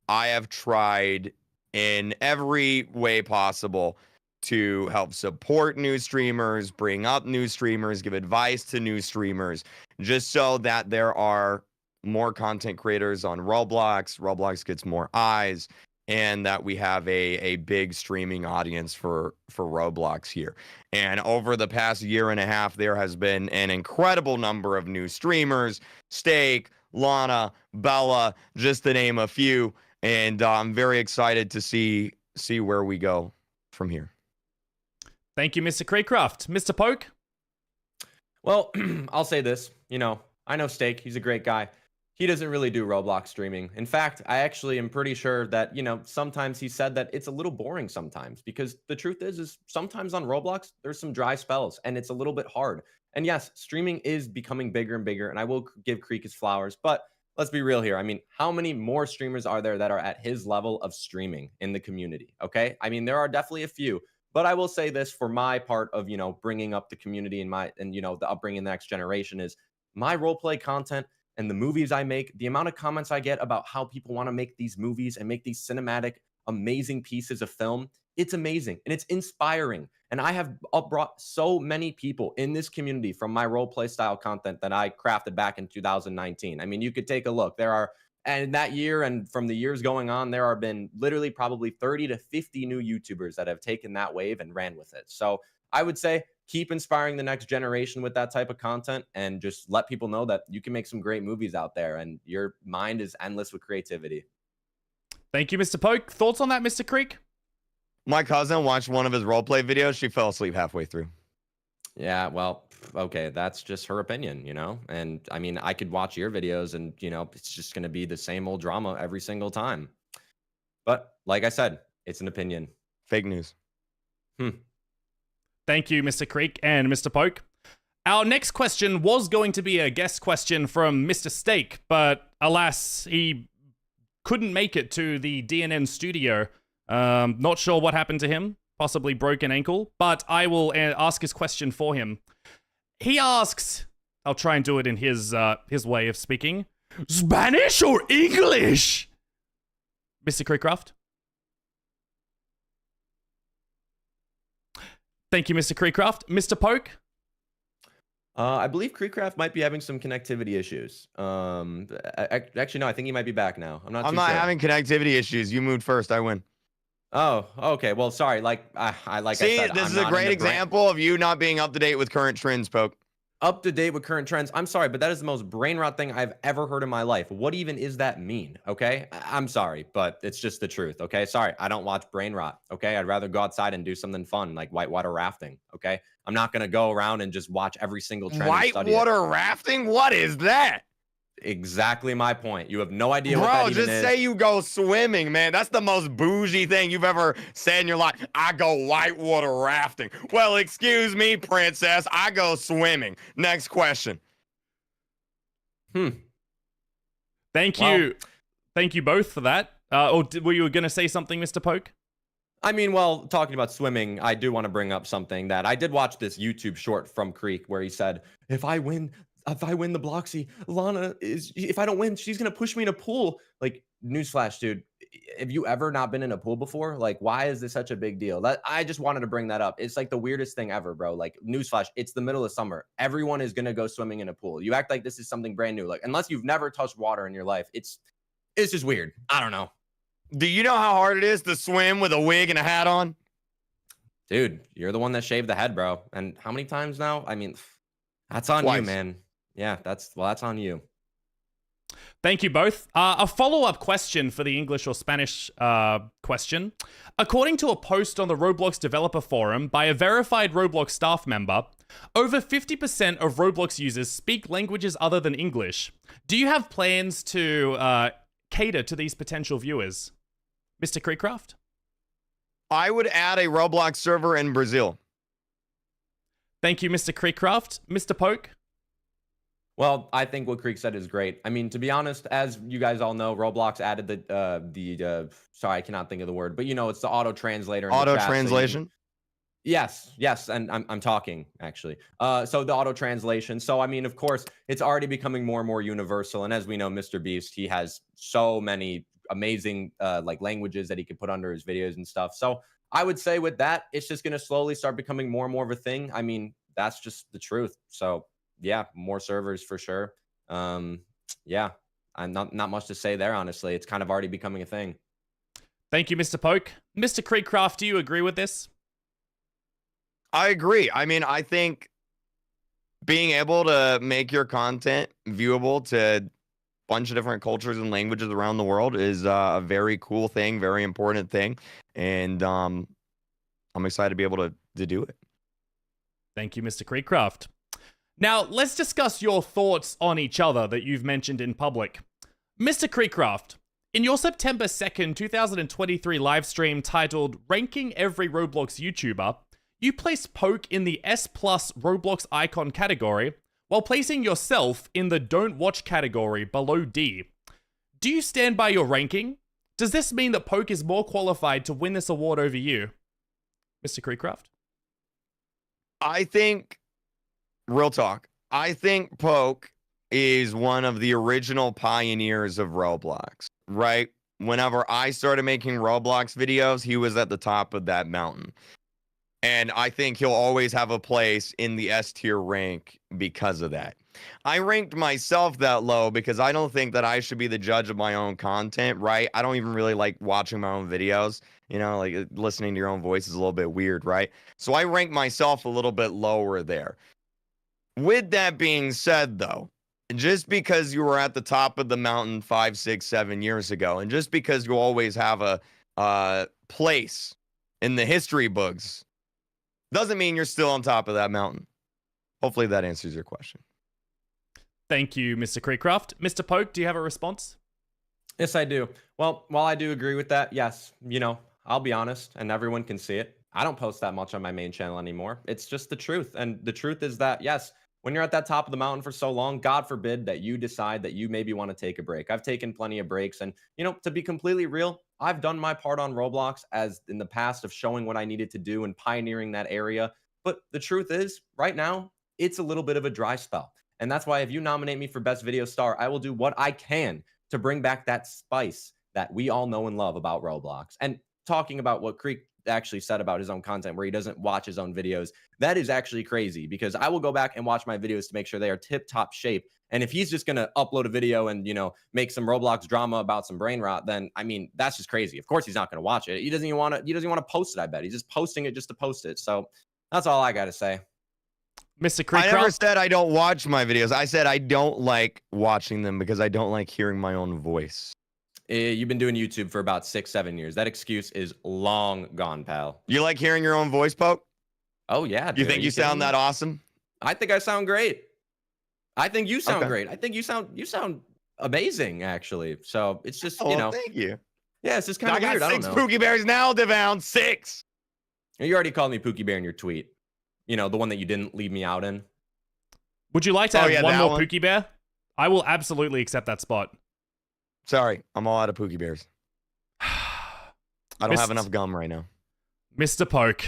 Speaker 3: I have tried in every way possible to help support new streamers, bring up new streamers, give advice to new streamers, just so that there are more content creators on Roblox gets more eyes, and that we have a big streaming audience for Roblox here. And over the past year and a half, there has been an incredible number of new streamers, Steak, Lana, Bella, just to name a few. And I'm very excited to see where we go from here.
Speaker 1: Thank you, Mr. KreekCraft. Mr. Poke?
Speaker 2: Well, I'll say this. I know Steak. He's a great guy. he doesn't really do Roblox streaming. In fact, I actually am pretty sure that, sometimes he said that it's a little boring sometimes, because the truth is sometimes on Roblox, there's some dry spells and it's a little bit hard. And yes, streaming is becoming bigger and bigger, and I will give Kreek his flowers, but let's be real here. I mean, how many more streamers are there that are at his level of streaming in the community? Okay. I mean, there are definitely a few, but I will say this for my part of, bringing up the community and the upbringing the next generation is my roleplay content and the movies I make, the amount of comments I get about how people want to make these movies and make these cinematic, amazing pieces of film. It's amazing and it's inspiring. And I have brought so many people in this community from my roleplay style content that I crafted back in 2019. I mean, you could take a look. And that year and from the years going on, there have been literally probably 30 to 50 new YouTubers that have taken that wave and ran with it. So I would say keep inspiring the next generation with that type of content and just let people know that you can make some great movies out there and your mind is endless with creativity.
Speaker 1: Thank you, Mr. Poke. Thoughts on that, Mr. Kreek?
Speaker 3: My cousin watched one of his roleplay videos. She fell asleep halfway through.
Speaker 2: Yeah, well, okay, that's just her opinion, And I mean, I could watch your videos and, it's just going to be the same old drama every single time. But like I said, it's an opinion.
Speaker 3: Fake news.
Speaker 1: Thank you, Mr. Kreek and Mr. Poke. Our next question was going to be a guest question from Mr. Steak, but alas, he couldn't make it to the DNN studio. Not sure what happened to him. Possibly broken ankle, but I will ask his question for him. He asks, I'll try and do it in his way of speaking. Spanish or English? Mr. KreekCraft? Thank you, Mr. KreekCraft. Mr. Poke?
Speaker 2: I believe KreekCraft might be having some connectivity issues. Actually, no, I think he might be back now. I'm not
Speaker 3: I'm
Speaker 2: too
Speaker 3: not
Speaker 2: sure.
Speaker 3: having connectivity issues. You moved first. I win.
Speaker 2: Oh, okay. Well, sorry.
Speaker 3: See,
Speaker 2: I said,
Speaker 3: this is a great example of you not being up to date with current trends, Poke.
Speaker 2: Up to date with current trends. I'm sorry, but that is the most brain rot thing I've ever heard in my life. What even is that mean? Okay. I'm sorry, but it's just the truth. Okay. Sorry. I don't watch brain rot. Okay. I'd rather go outside and do something fun like whitewater rafting. Okay. I'm not going to go around and just watch every single trend.
Speaker 3: Whitewater rafting? What is that?
Speaker 2: Exactly my point. You have no idea what that even is.
Speaker 3: Bro, just say you go swimming, man. That's the most bougie thing you've ever said in your life. I go whitewater rafting. Well, excuse me, princess. I go swimming. Next question.
Speaker 1: Thank you. Thank you both for that. Were you going to say something, Mr. Poke?
Speaker 2: I mean, well, talking about swimming, I do want to bring up something that I did watch this YouTube short from Kreek where he said, if I win the Bloxy, if I don't win, she's going to push me in a pool. Like, newsflash, dude. Have you ever not been in a pool before? Like, why is this such a big deal? I just wanted to bring that up. It's like the weirdest thing ever, bro. Like, newsflash, it's the middle of summer. Everyone is going to go swimming in a pool. You act like this is something brand new. Like, unless you've never touched water in your life, it's just weird. I don't know.
Speaker 3: Do you know how hard it is to swim with a wig and a hat on?
Speaker 2: Dude, you're the one that shaved the head, bro. And how many times now? I mean, that's on you, man. Yeah, that's on you.
Speaker 1: Thank you both. A follow-up question for the English or Spanish question. According to a post on the Roblox developer forum by a verified Roblox staff member, over 50% of Roblox users speak languages other than English. Do you have plans to cater to these potential viewers? Mr. KreekCraft?
Speaker 3: I would add a Roblox server in Brazil.
Speaker 1: Thank you, Mr. KreekCraft. Mr. Poke?
Speaker 2: Well, I think what Kreek said is great. I mean, to be honest, as you guys all know, Roblox added the sorry, I cannot think of the word, but it's the auto translator.
Speaker 3: Auto translation?
Speaker 2: Yes, and I'm talking actually. So the auto translation. So I mean, of course, it's already becoming more and more universal. And as we know, Mr. Beast, he has so many amazing like languages that he could put under his videos and stuff. So I would say with that, it's just going to slowly start becoming more and more of a thing. I mean, that's just the truth. So yeah, more servers for sure. Yeah, I'm not much to say there, honestly. It's kind of already becoming a thing.
Speaker 1: Thank you, Mr. Poke. Mr. KreekCraft, do you agree with this?
Speaker 3: I agree. I mean, I think being able to make your content viewable to a bunch of different cultures and languages around the world is a very cool thing, very important thing. And I'm excited to be able to do it.
Speaker 1: Thank you, Mr. KreekCraft. Now, let's discuss your thoughts on each other that you've mentioned in public. Mr. KreekCraft, in your September 2nd, 2023 live stream titled Ranking Every Roblox YouTuber, you placed Poke in the S+ Roblox icon category, while placing yourself in the Don't Watch category below D. Do you stand by your ranking? Does this mean that Poke is more qualified to win this award over you? Mr. KreekCraft?
Speaker 3: I think, real talk, I think Poke is one of the original pioneers of Roblox, right? Whenever I started making Roblox videos, he was at the top of that mountain. And I think he'll always have a place in the S tier rank because of that. I ranked myself that low because I don't think that I should be the judge of my own content, right? I don't even really like watching my own videos. You know, like listening to your own voice is a little bit weird, right? So I rank myself a little bit lower there. With that being said, though, just because you were at the top of the mountain 5, 6, 7 years ago, and just because you always have a place in the history books, doesn't mean you're still on top of that mountain. Hopefully that answers your question.
Speaker 1: Thank you, Mr. KreekCraft. Mr. Poke, do you have a response?
Speaker 2: Yes, I do. Well, while I do agree with that, yes, you know, I'll be honest, and everyone can see it. I don't post that much on my main channel anymore. It's just the truth. And the truth is that, yes, when you're at that top of the mountain for so long, God forbid that you decide that you maybe want to take a break. I've taken plenty of breaks. And, you know, to be completely real, I've done my part on Roblox as in the past of showing what I needed to do and pioneering that area. But the truth is, right now, it's a little bit of a dry spell. And that's why if you nominate me for Best Video Star, I will do what I can to bring back that spice that we all know and love about Roblox. And talking about what Kreek actually said about his own content where he doesn't watch his own videos, that is actually crazy because I will go back and watch my videos to make sure they are tip-top shape. And if he's just going to upload a video and, you know, make some Roblox drama about some brain rot, then I mean, that's just crazy. Of course he's not going to watch it. He doesn't even want to post it, I bet. He's just posting it just to post it. So that's all I got to say.
Speaker 1: Mr. KreekCraft?
Speaker 3: I never said I don't watch my videos. I said I don't like watching them because I don't like hearing my own voice.
Speaker 2: You've been doing YouTube for about 6, 7 years. That excuse is long gone, pal.
Speaker 3: You like hearing your own voice, Poke?
Speaker 2: Oh, yeah.
Speaker 3: You think you sound that awesome?
Speaker 2: I think I sound great. I think you sound great. I think you sound amazing, actually. So it's just, you know.
Speaker 3: Thank you.
Speaker 2: Yeah, it's just kind of weird.
Speaker 3: I got 6 Pookie Bears now, Devoun. 6.
Speaker 2: You already called me Pookie Bear in your tweet. You know, the one that you didn't leave me out in.
Speaker 1: Would you like to have one more
Speaker 3: one?
Speaker 1: Pookie Bear? I will absolutely accept that spot.
Speaker 3: Sorry, I'm all out of Pookie Bears. I don't have enough gum right now.
Speaker 1: Mr. Poke,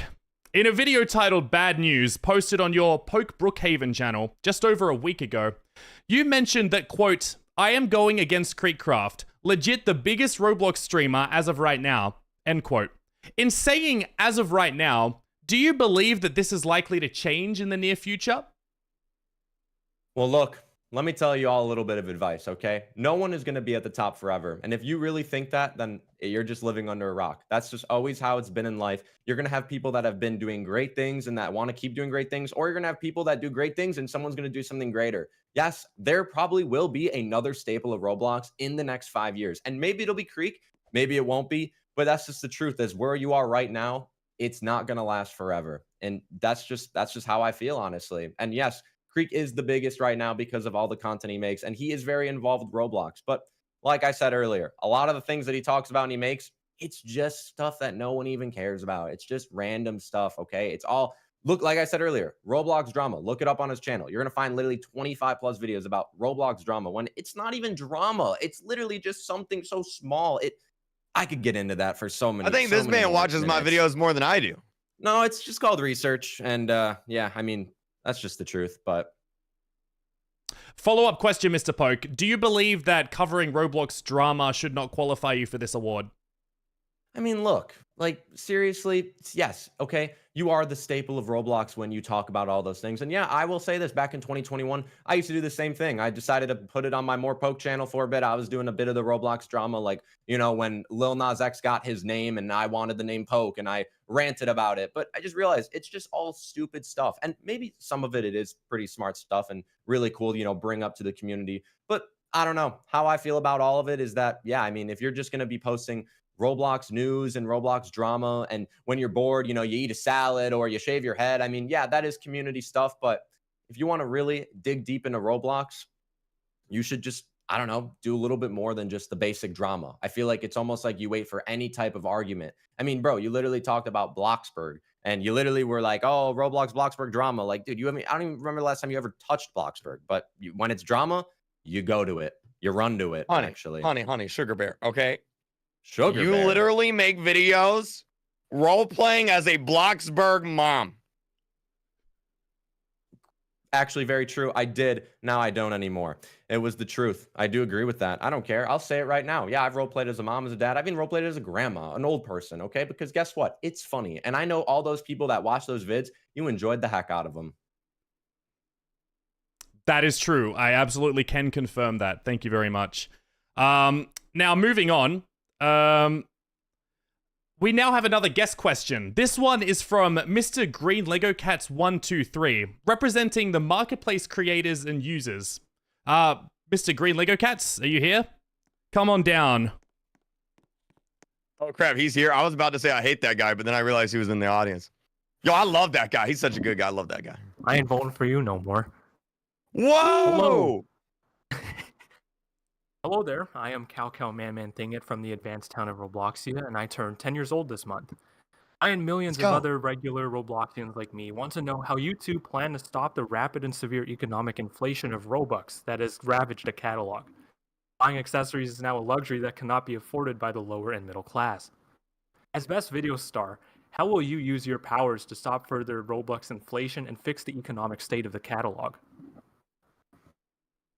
Speaker 1: in a video titled Bad News posted on your Poke Brookhaven channel just over a week ago, you mentioned that, quote, I am going against KreekCraft, legit the biggest Roblox streamer as of right now, end quote. In saying as of right now, do you believe that this is likely to change in the near future?
Speaker 2: Well, look, let me tell you all a little bit of advice, okay? No one is going to be at the top forever. And if you really think that, then you're just living under a rock. That's just always how it's been in life. You're going to have people that have been doing great things and that want to keep doing great things, or you're going to have people that do great things and someone's going to do something greater. Yes, there probably will be another staple of Roblox in the next 5 years. And maybe it'll be Kreek, maybe it won't be, but that's just the truth. Is where you are right now, it's not going to last forever. And that's just how I feel, honestly. And yes, Kreek is the biggest right now because of all the content he makes, and he is very involved with Roblox. But like I said earlier, a lot of the things that he talks about and he makes, it's just stuff that no one even cares about. It's just random stuff, okay? It's all, look, like I said earlier, Roblox drama. Look it up on his channel. You're going to find literally 25 plus videos about Roblox drama when it's not even drama. It's literally just something so small. I could get into that for so many.
Speaker 3: I think this man watches my videos more than I do.
Speaker 2: No, it's just called research. And yeah, I mean, that's just the truth, but...
Speaker 1: Follow-up question, Mr. Poke. Do you believe that covering Roblox drama should not qualify you for this award?
Speaker 2: I mean, look, like, seriously, yes, okay? You are the staple of Roblox when you talk about all those things. And yeah, I will say this, back in 2021, I used to do the same thing. I decided to put it on my More Poke channel for a bit. I was doing a bit of the Roblox drama, like, you know, when Lil Nas X got his name and I wanted the name Poke and I ranted about it. But I just realized it's just all stupid stuff. And maybe some of it is pretty smart stuff and really cool, you know, bring up to the community. But I don't know. How I feel about all of it is that, yeah, I mean, if you're just going to be posting Roblox news and Roblox drama, and when you're bored, you know, you eat a salad or you shave your head. I mean, yeah, that is community stuff. But if you want to really dig deep into Roblox, you should just I don't know, do a little bit more than just the basic drama. I feel like it's almost like you wait for any type of argument. I mean, bro, you literally talked about Bloxburg and you literally were like, oh, Roblox, Bloxburg drama. Like, dude, I don't even remember the last time you ever touched Bloxburg, but when it's drama, you go to it. You run to it, actually.
Speaker 3: Honey, sugar bear, okay?
Speaker 2: Sugar
Speaker 3: you
Speaker 2: bear.
Speaker 3: literally make videos role-playing as a Bloxburg mom.
Speaker 2: Actually, very true. I did. Now I don't anymore. It was the truth. I do agree with that. I don't care. I'll say it right now. Yeah, I've role-played as a mom, as a dad. I've even role-played as a grandma, an old person, okay? Because guess what? It's funny. And I know all those people that watch those vids, you enjoyed the heck out of them.
Speaker 1: That is true. I absolutely can confirm that. Thank you very much. Now, moving on. We now have another guest question. This one is from Mr. Green Lego Cats 123, representing the marketplace creators and users. Mr. Green Lego Cats, are you here? Come on down.
Speaker 3: Oh, crap, he's here. I was about to say I hate that guy, but then I realized he was in the audience. Yo, I love that guy. He's such a good guy. I love that guy.
Speaker 6: I ain't voting for you no more.
Speaker 3: Whoa!
Speaker 6: Hello there, I am CowCowManManThingit from the advanced town of Robloxia, and I turned 10 years old this month. I and millions of other regular Robloxians like me want to know how you two plan to stop the rapid and severe economic inflation of Robux that has ravaged the catalog. Buying accessories is now a luxury that cannot be afforded by the lower and middle class. As best video star, how will you use your powers to stop further Robux inflation and fix the economic state of the catalog?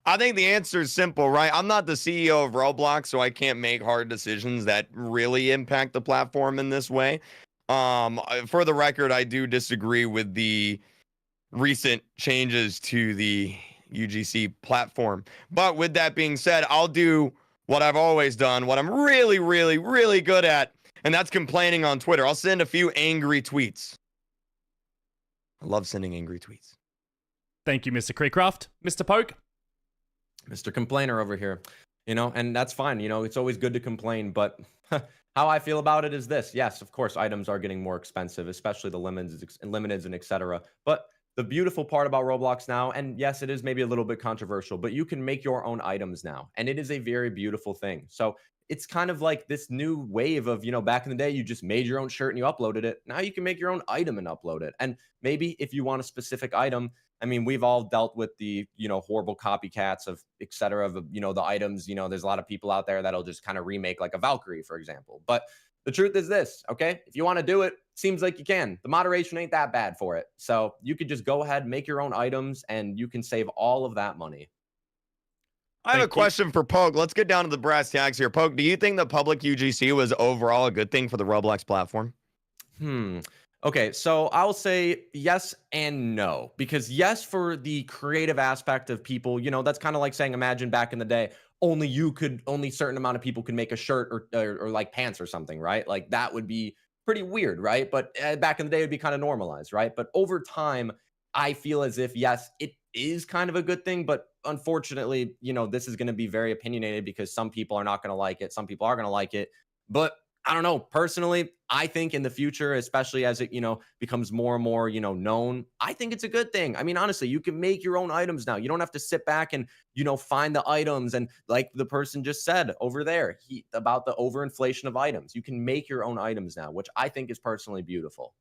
Speaker 3: I think the answer is simple, right? I'm not the CEO of Roblox, so I can't make hard decisions that really impact the platform in this way. For the record, I do disagree with the recent changes to the UGC platform. But with that being said, I'll do what I've always done, what I'm really, really, really good at, and that's complaining on Twitter. I'll send a few angry tweets. I love sending angry tweets.
Speaker 1: Thank you, Mr. KreekCraft. Mr. Poke?
Speaker 2: Mr. Complainer over here, and that's fine. It's always good to complain, but how I feel about it is this. Yes, of course, items are getting more expensive, especially the limiteds and etc. But the beautiful part about Roblox now, and yes, it is maybe a little bit controversial, but you can make your own items now, and it is a very beautiful thing. So it's kind of like this new wave of, back in the day, you just made your own shirt and you uploaded it. Now you can make your own item and upload it. And maybe if you want a specific item, I mean, we've all dealt with the, horrible copycats of et cetera, of, the items, there's a lot of people out there that'll just kind of remake like a Valkyrie, for example. But the truth is this, okay? If you want to do it, seems like you can. The moderation ain't that bad for it. So you could just go ahead, make your own items, and you can save all of that money.
Speaker 3: I have a question for Poke. Let's get down to the brass tacks here. Poke, do you think the public UGC was overall a good thing for the Roblox platform?
Speaker 2: Okay, so I'll say yes and no. Because yes, for the creative aspect of people, that's kind of like saying, imagine back in the day, only a certain amount of people could make a shirt or like pants or something, right? Like that would be pretty weird, right? But back in the day, it'd be kind of normalized, right? But over time, I feel as if, yes, it is kind of a good thing, but unfortunately, this is going to be very opinionated because some people are not going to like it. Some people are going to like it. But I don't know. Personally, I think in the future, especially as it, becomes more and more, known, I think it's a good thing. I mean, honestly, you can make your own items now. You don't have to sit back and, find the items. And like the person just said over there about the overinflation of items, you can make your own items now, which I think is personally beautiful.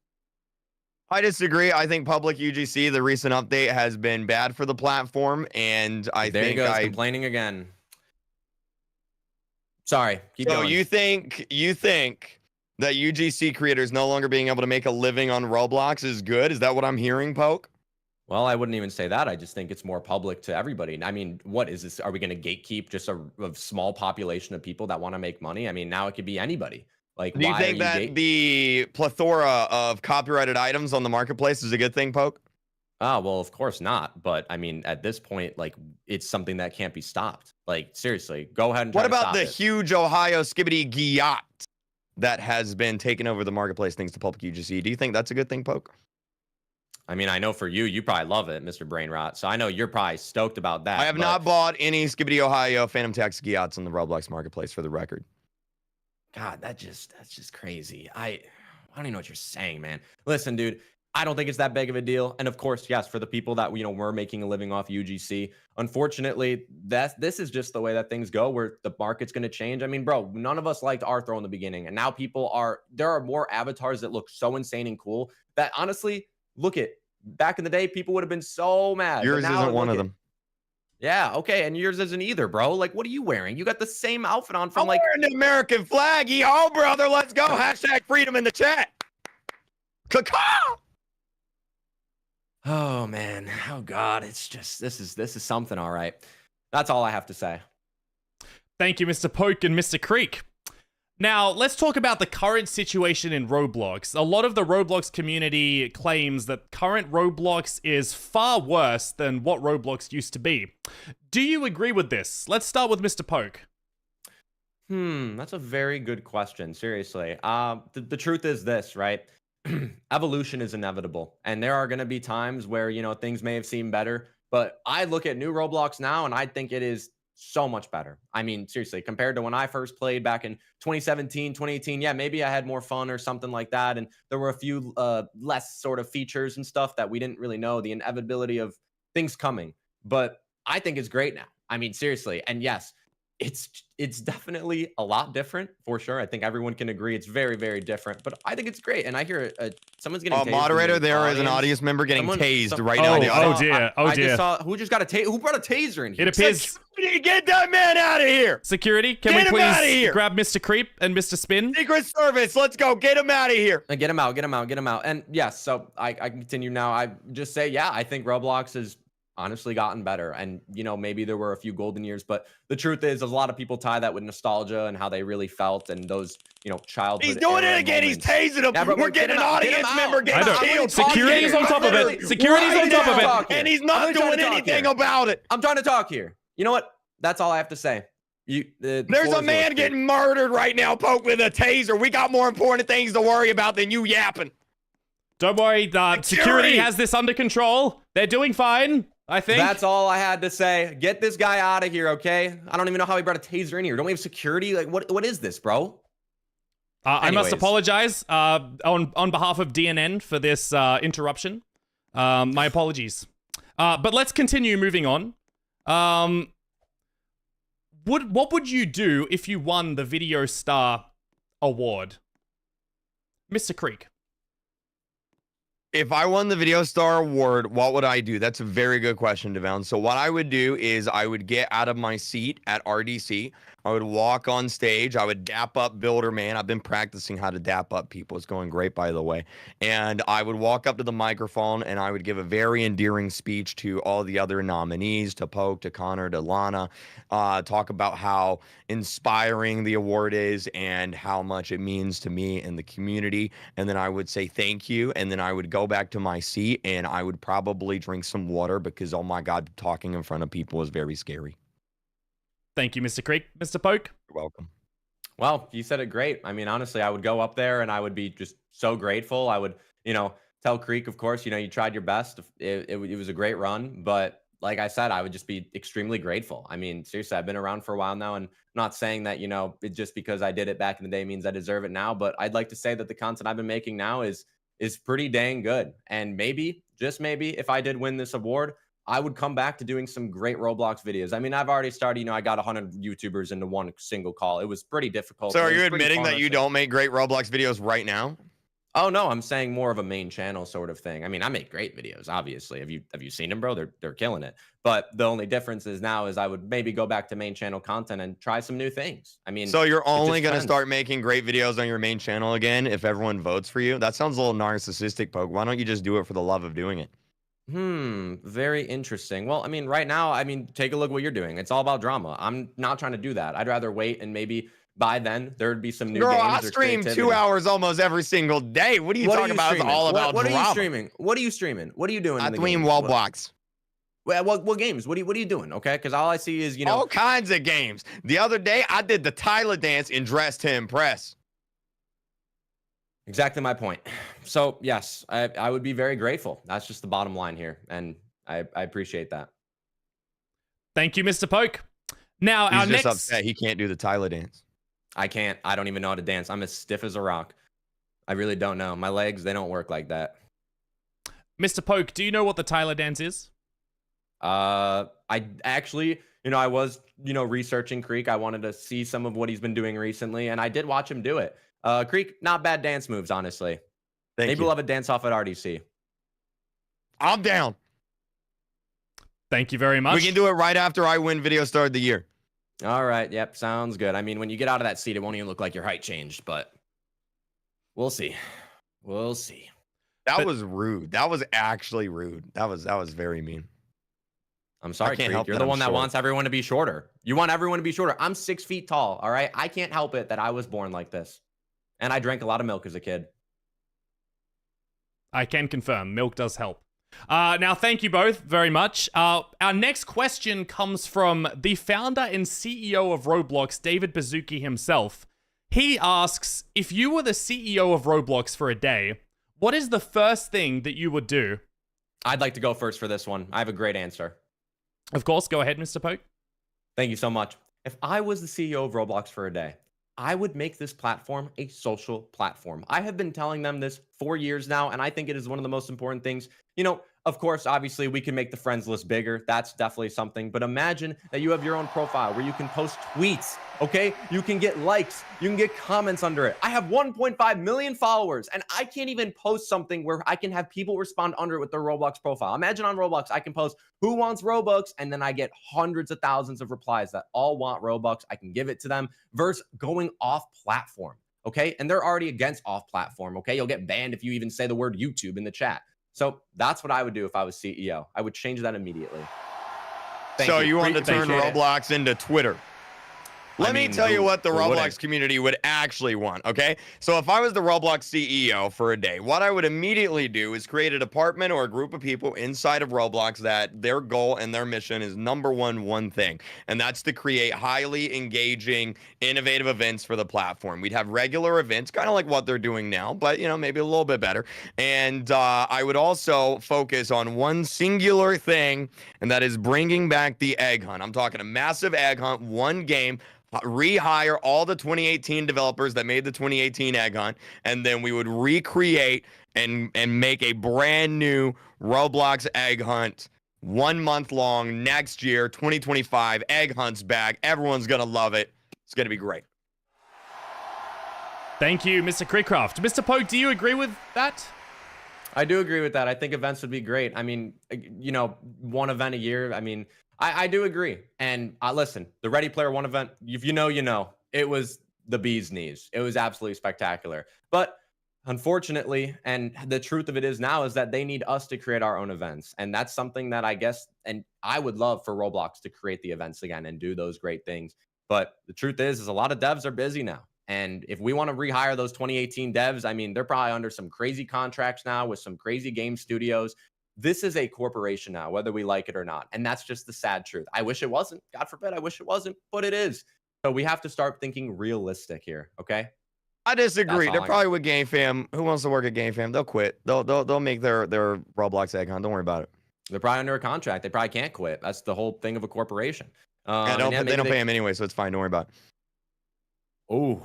Speaker 3: I disagree. I think public UGC, the recent update, has been bad for the platform, and
Speaker 2: There he goes, complaining again. Sorry, keep going.
Speaker 3: So you think that UGC creators no longer being able to make a living on Roblox is good? Is that what I'm hearing, Poke?
Speaker 2: Well, I wouldn't even say that. I just think it's more public to everybody. I mean, what is this? Are we going to gatekeep just a small population of people that want to make money? I mean, now it could be anybody. Like,
Speaker 3: do you think that the plethora of copyrighted items on the marketplace is a good thing, Poke?
Speaker 2: Ah, well, of course not. But I mean, at this point, like, it's something that can't be stopped. Like, seriously, go ahead and try
Speaker 3: What
Speaker 2: to
Speaker 3: about
Speaker 2: stop
Speaker 3: the
Speaker 2: it.
Speaker 3: huge Ohio skibbity gyat that has been taken over the marketplace thanks to public UGC? Do you think that's a good thing, Poke?
Speaker 2: I mean, I know for you probably love it, Mr. Brainrot. So I know you're probably stoked about that.
Speaker 3: I have not bought any skibbity Ohio Phantom Tax gyats on the Roblox marketplace, for the record.
Speaker 2: God, that's just crazy. I don't even know what you're saying, man. Listen, dude, I don't think it's that big of a deal. And of course, yes, for the people that were making a living off UGC, unfortunately, this is just the way that things go, where the market's going to change. I mean, bro, none of us liked Arthro in the beginning, and now there are more avatars that look so insane and cool that honestly, look at back in the day, people would have been so mad.
Speaker 3: Yours isn't one of them.
Speaker 2: Yeah, okay, and yours isn't either, bro. Like, what are you wearing? You got the same outfit on from
Speaker 3: I'm wearing the American flag. Yo, brother, let's go. Hashtag freedom in the chat. Caw-caw!
Speaker 2: Oh man, oh god, it's just this is something, all right. That's all I have to say.
Speaker 1: Thank you, Mr. Poke and Mr. Kreek. Now, let's talk about the current situation in Roblox. A lot of the Roblox community claims that current Roblox is far worse than what Roblox used to be. Do you agree with this? Let's start with Mr. Poke.
Speaker 2: That's a very good question, seriously. The truth is this, right? Evolution is inevitable, and there are going to be times where things may have seemed better, but I look at new Roblox now and I think it is so much better. I mean, seriously, compared to when I first played back in 2017, 2018, yeah, maybe I had more fun or something like that, and there were a few less sort of features and stuff that we didn't really know, the inevitability of things coming, but I think it's great now. I mean, seriously, and yes, it's definitely a lot different for sure. I think everyone can agree it's very, very different, but I think it's great. And I hear someone's getting tased.
Speaker 3: Moderator, there is an audience member getting tased right now.
Speaker 1: Oh dear,
Speaker 3: I
Speaker 1: dear.
Speaker 2: Just saw, who just got a who brought a taser in here?
Speaker 1: It appears.
Speaker 3: Get that man out of here.
Speaker 1: Security, can we please grab Mr. Creep and Mr. Spin?
Speaker 3: Secret Service, let's go. Get him out of here.
Speaker 2: Get him out, get him out, get him out. And yes, so I continue now. I just say, yeah, I think Roblox is honestly gotten better, and maybe there were a few golden years, but the truth is a lot of people tie that with nostalgia and how they really felt and those childhood.
Speaker 3: He's doing it again.
Speaker 2: Moments.
Speaker 3: He's tasing him.
Speaker 2: Yeah,
Speaker 3: we're getting an audience member getting killed.
Speaker 1: Security's on top of it. Security's on top of it,
Speaker 3: and he's not doing anything about it.
Speaker 2: I'm trying to talk here. You know what? That's all I have to say.
Speaker 3: There's a man getting murdered right now, Poke, with a taser. We got more important things to worry about than you yapping.
Speaker 1: Don't worry, security has this under control. They're doing fine, I think.
Speaker 2: That's all I had to say. Get this guy out of here, okay? I don't even know how he brought a taser in here. Don't we have security? Like, what is this, bro?
Speaker 1: I must apologize on behalf of DNN for this interruption. My apologies. But let's continue moving on. What would you do if you won the Video Star Award? Mr. Kreek.
Speaker 3: If I won the Video Star Award, what would I do? That's a very good question, Devoun. So what I would do is I would get out of my seat at RDC. I would walk on stage. I would dap up Builder Man. I've been practicing how to dap up people. It's going great, by the way. And I would walk up to the microphone and I would give a very endearing speech to all the other nominees, to Poke, to Connor, to Lana, talk about how inspiring the award is and how much it means to me and the community. And then I would say thank you. And then I would go back to my seat and I would probably drink some water because, oh my God, talking in front of people is very scary.
Speaker 1: Thank you, Mr. Kreek. Mr. Poke?
Speaker 3: You're welcome.
Speaker 2: Well, you said it great. I mean, honestly, I would go up there and I would be just so grateful. I would, tell Kreek, of course, you tried your best. It was a great run. But like I said, I would just be extremely grateful. I mean, seriously, I've been around for a while now, and I'm not saying that, it just because I did it back in the day means I deserve it now. But I'd like to say that the content I've been making now is pretty dang good. And maybe, just maybe, if I did win this award, I would come back to doing some great Roblox videos. I mean, I've already started, I got 100 YouTubers into one single call. It was pretty difficult.
Speaker 3: So are you admitting that you don't make great Roblox videos right now?
Speaker 2: Oh, no, I'm saying more of a main channel sort of thing. I mean, I make great videos, obviously. Have you seen them, bro? They're killing it. But the only difference is now is I would maybe go back to main channel content and try some new things. I mean,
Speaker 3: so you're only going to start making great videos on your main channel again if everyone votes for you? That sounds a little narcissistic, Poke. Why don't you just do it for the love of doing it?
Speaker 2: Very interesting. Well, I mean, right now, take a look what you're doing. It's all about drama. I'm not trying to do that. I'd rather wait and maybe by then there'd be some new games.
Speaker 3: I stream 2 hours almost every single day. What are you talking about? It's all about drama.
Speaker 2: What are you streaming? What are you streaming? What are you doing?
Speaker 3: I stream Roblox.
Speaker 2: What games? What are you doing? Okay, because all I see is
Speaker 3: all kinds of games. The other day I did the Tyler dance in Dress to Impress.
Speaker 2: Exactly my point. So yes, I would be very grateful. That's just the bottom line here, and I appreciate that.
Speaker 1: Thank you, Mr. Poke. Now
Speaker 3: He's just upset he can't do the Tyler dance.
Speaker 2: I can't. I don't even know how to dance. I'm as stiff as a rock. I really don't know. My legs, they don't work like that.
Speaker 1: Mr. Poke, do you know what the Tyler dance is?
Speaker 2: I actually, I was, researching Kreek. I wanted to see some of what he's been doing recently, and I did watch him do it. Kreek, not bad dance moves, honestly. Maybe we'll have a dance off at RDC.
Speaker 3: I'm down.
Speaker 1: Thank you very much.
Speaker 3: We can do it right after I win Video Star of the Year.
Speaker 2: All right. Yep. Sounds good. I mean, when you get out of that seat, it won't even look like your height changed, but we'll see. We'll see.
Speaker 3: That was rude. That was actually rude. That was very mean.
Speaker 2: I'm sorry,
Speaker 3: can't
Speaker 2: Kreek.
Speaker 3: help
Speaker 2: You're
Speaker 3: that
Speaker 2: the
Speaker 3: I'm
Speaker 2: one that
Speaker 3: short.
Speaker 2: wants everyone to be shorter. You want everyone to be shorter. I'm 6 feet tall. All right. I can't help it that I was born like this. And I drank a lot of milk as a kid.
Speaker 1: I can confirm, milk does help. Now, thank you both very much. Our next question comes from the founder and CEO of Roblox, David Baszucki himself. He asks, if you were the CEO of Roblox for a day, what is the first thing that you would do?
Speaker 2: I'd like to go first for this one. I have a great answer.
Speaker 1: Of course, go ahead, Mr. Poke.
Speaker 2: Thank you so much. If I was the CEO of Roblox for a day, I would make this platform a social platform. I have been telling them this for years now, and I think it is one of the most important things. Of course, obviously, we can make the friends list bigger. That's definitely something. But imagine that you have your own profile where you can post tweets, okay? You can get likes. You can get comments under it. I have 1.5 million followers, and I can't even post something where I can have people respond under it with their Roblox profile. Imagine on Roblox, I can post, who wants Robux? And then I get hundreds of thousands of replies that all want Robux. I can give it to them versus going off platform, okay? And they're already against off platform, okay? You'll get banned if you even say the word YouTube in the chat. So that's what I would do if I was CEO. I would change that immediately.
Speaker 3: So you want to turn Roblox into Twitter? Let me tell you what the Roblox community would actually want, okay? So if I was the Roblox CEO for a day, what I would immediately do is create a department or a group of people inside of Roblox that their goal and their mission is one thing, and that's to create highly engaging, innovative events for the platform. We'd have regular events, kind of like what they're doing now, but, maybe a little bit better. And I would also focus on one singular thing, and that is bringing back the egg hunt. I'm talking a massive egg hunt, one game, rehire all the 2018 developers that made the 2018 egg hunt, and then we would recreate and make a brand new Roblox egg hunt 1 month long next year, 2025. Egg hunt's back. Everyone's gonna love it. It's gonna be great.
Speaker 1: Thank you, Mr. KreekCraft. Mr. Poke, do you agree with that?
Speaker 2: I do agree with that. I think events would be great. I mean, one event a year. I mean, I do agree. And listen, the Ready Player One event, if you know, it was the bee's knees. It was absolutely spectacular. But unfortunately, and the truth of it is now, is that they need us to create our own events. And that's something that I guess, and I would love for Roblox to create the events again and do those great things. But the truth is a lot of devs are busy now. And if we want to rehire those 2018 devs, I mean, they're probably under some crazy contracts now with some crazy game studios. This is a corporation now, whether we like it or not. And that's just the sad truth. I wish it wasn't. God forbid, I wish it wasn't, but it is. So we have to start thinking realistic here, okay?
Speaker 3: I disagree. They're probably with GameFam. Who wants to work at GameFam? They'll quit. They'll make their Roblox egg hunt. Don't worry about it.
Speaker 2: They're probably under a contract. They probably can't quit. That's the whole thing of a corporation.
Speaker 3: They don't pay him anyway, so it's fine. Don't worry about it.
Speaker 2: Oh.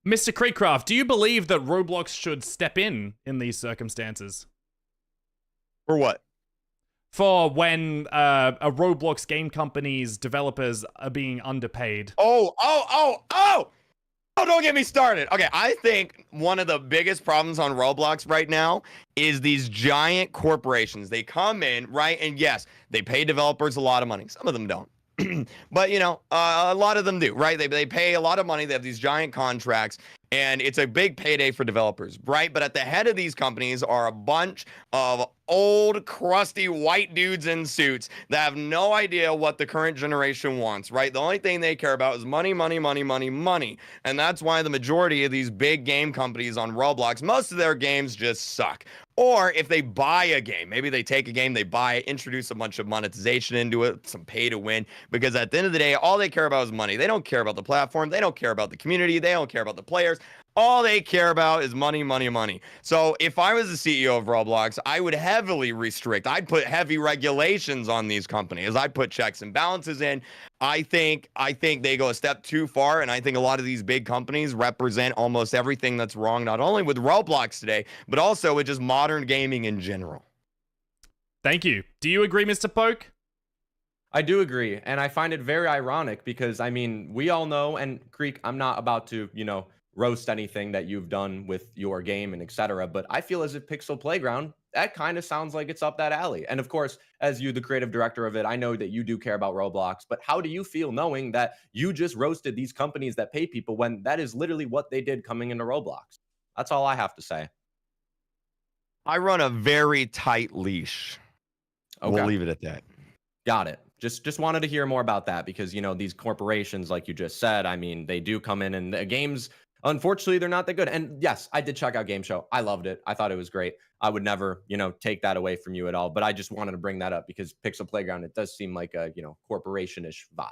Speaker 1: Mr. KreekCraft, do you believe that Roblox should step in these circumstances?
Speaker 3: For what?
Speaker 1: For when a Roblox game company's developers are being underpaid.
Speaker 3: Oh, don't get me started. Okay, I think one of the biggest problems on Roblox right now is these giant corporations. They come in, right? And yes, they pay developers a lot of money. Some of them don't. But, a lot of them do, right? They pay a lot of money. They have these giant contracts, and it's a big payday for developers, right? But at the head of these companies are a bunch of old, crusty white dudes in suits that have no idea what the current generation wants, right? The only thing they care about is money, money, money, money, money. And that's why the majority of these big game companies on Roblox, most of their games just suck. Or if they buy a game, maybe they take a game, they buy it, introduce a bunch of monetization into it, some pay to win, because at the end of the day, all they care about is money. They don't care about the platform. They don't care about the community. They don't care about the players. All they care about is money, money, money. So if I was the CEO of Roblox, I would heavily restrict. I'd put heavy regulations on these companies. I'd put checks and balances in. I think they go a step too far, and I think a lot of these big companies represent almost everything that's wrong, not only with Roblox today, but also with just modern gaming in general.
Speaker 1: Thank you. Do you agree, Mr. Poke?
Speaker 2: I do agree, and I find it very ironic because, I mean, we all know, and Kreek, I'm not about to, roast anything that you've done with your game and etc. But I feel as if Pixel Playground, that kind of sounds like it's up that alley. And of course, as you, the creative director of it, I know that you do care about Roblox, but how do you feel knowing that you just roasted these companies that pay people when that is literally what they did coming into Roblox? That's all I have to say.
Speaker 3: I run a very tight leash.
Speaker 2: Okay.
Speaker 3: We'll leave it at that.
Speaker 2: Got it. Just wanted to hear more about that because, these corporations, like you just said, I mean, they do come in and the games, unfortunately, they're not that good. And yes, I did check out Game Show. I loved it. I thought it was great. I would never, take that away from you at all. But I just wanted to bring that up because Pixel Playground, it does seem like a, corporation-ish vibe.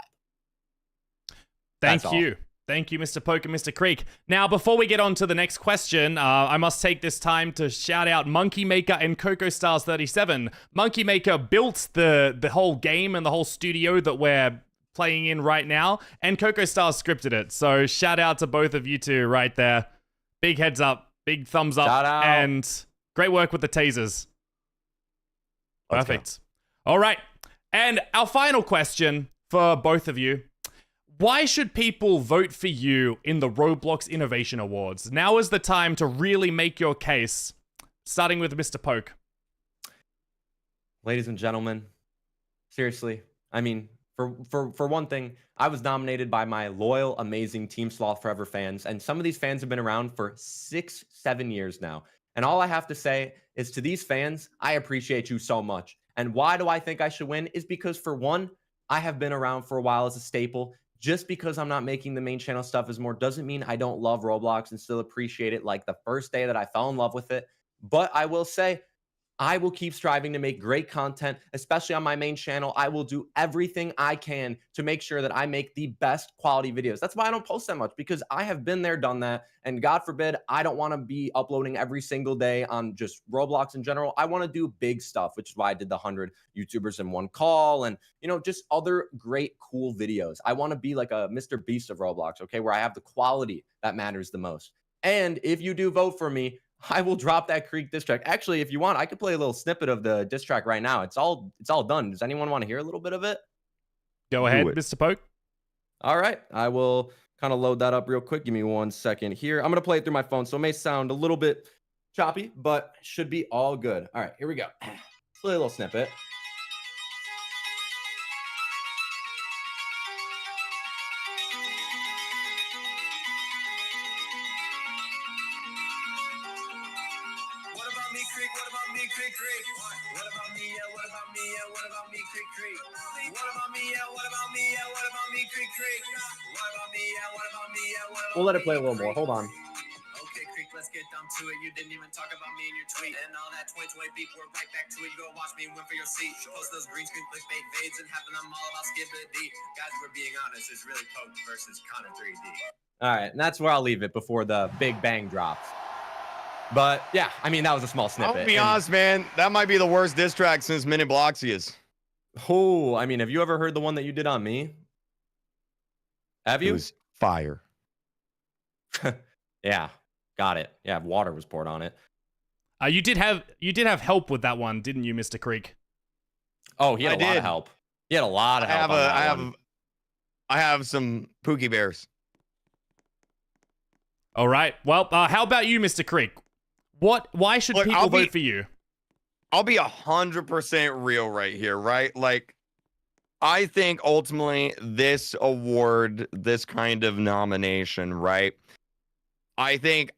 Speaker 1: Thank you. Thank you, Mr. Poke and Mr. Kreek. Now, before we get on to the next question, I must take this time to shout out Monkey Maker and Coco Stars 37. Monkey Maker built the whole game and the whole studio that we're playing in right now, and Coco Stars scripted it. So shout out to both of you two right there. Big heads up, big thumbs up,
Speaker 2: Shout out.
Speaker 1: And great work with the tasers. Perfect. All right. And our final question for both of you. Why should people vote for you in the Roblox Innovation Awards? Now is the time to really make your case, starting with Mr. Poke.
Speaker 2: Ladies and gentlemen, seriously, I mean, for one thing, I was nominated by my loyal, amazing Team Sloth Forever fans, and some of these fans have been around for 6-7 years now. And all I have to say is to these fans, I appreciate you so much. And why do I think I should win? Is because, for one, I have been around for a while as a staple. Just because I'm not making the main channel stuff as more doesn't mean I don't love Roblox and still appreciate it like the first day that I fell in love with it. But I will say, I will keep striving to make great content, especially on my main channel. I will do everything I can to make sure that I make the best quality videos. That's why I don't post that much, because I have been there, done that. And God forbid, I don't want to be uploading every single day on just Roblox in general. I want to do big stuff, which is why I did the 100 YouTubers in one call and, just other great, cool videos. I want to be like a Mr. Beast of Roblox, okay, where I have the quality that matters the most. And if you do vote for me, I will drop that Kreek diss track. Actually, if you want, I could play a little snippet of the diss track right now. It's all done. Does anyone want to hear a little bit of it?
Speaker 1: Go ahead, Mr. Poke.
Speaker 2: All right. I will kind of load that up real quick. Give me 1 second here. I'm going to play it through my phone, so it may sound a little bit choppy, but should be all good. All right, here we go. Play a little snippet. We'll let it play a little more. Hold on.
Speaker 7: Okay, Kreek, let's get down to it. You didn't even talk about me in your tweet. And all that 2020 beef, we're right back to it. You go watch me win for your seat. Post those green screen clickbait fades and having them all about skibbity. Guys, we're being honest. It's really Poke versus Connor 3D.
Speaker 2: All right, and that's where I'll leave it before the big bang drops. But yeah, I mean, that was a small snippet.
Speaker 3: I'll be honest, man. That might be the worst diss track since Mini Bloxius.
Speaker 2: Oh, I mean, have you ever heard the one that you did on me? Have you?
Speaker 3: It was fire.
Speaker 2: Yeah, got it. Yeah, water was poured on it.
Speaker 1: You did have help with that one, didn't you, Mr. Kreek?
Speaker 2: Oh, he had a lot of help. He had a lot of help.
Speaker 3: I have some Pookie Bears.
Speaker 1: All right. Well, how about you, Mr. Kreek? Why should people vote for you?
Speaker 3: I'll be 100% real right here, right? Like, I think ultimately this award, this kind of nomination, right? I think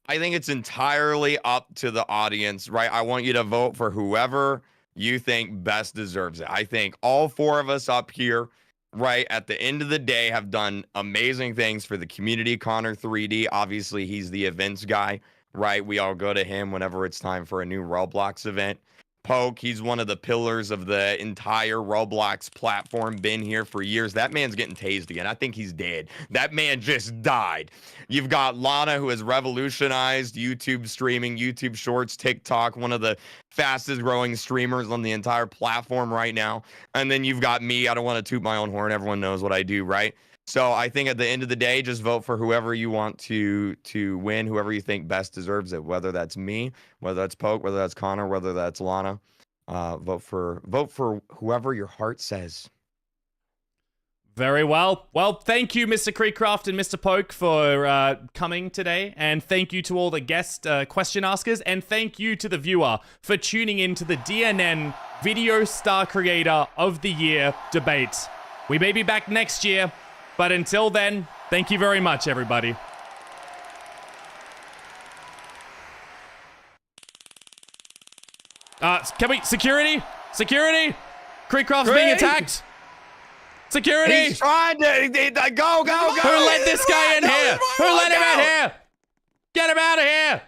Speaker 3: it's entirely up to the audience, right? I want you to vote for whoever you think best deserves it. I think all four of us up here, right, at the end of the day have done amazing things for the community. Connor 3D, obviously he's the events guy, right? We all go to him whenever it's time for a new Roblox event. Poke. He's one of the pillars of the entire Roblox platform, been here for years. That man's getting tased again. I think he's dead. That man just died. You've got Lana, who has revolutionized YouTube streaming, YouTube Shorts, TikTok, one of the fastest growing streamers on the entire platform right now. And then you've got me. I don't want to toot my own horn. Everyone knows what I do, right? So I think at the end of the day, just vote for whoever you want to win, whoever you think best deserves it, whether that's me, whether that's Poke, whether that's Connor, whether that's Lana. Vote for whoever your heart says.
Speaker 1: Very well. Well, thank you, Mr. KreekCraft and Mr. Poke, for coming today. And thank you to all the guest question askers. And thank you to the viewer for tuning in to the DNN Video Star Creator of the Year debate. We may be back next year, but until then, thank you very much, everybody. Can we... Security? Security? KreekCraft's being attacked. Security!
Speaker 3: He's trying to... Go!
Speaker 1: Who let this guy in here? Who let him in here? Get him out of here!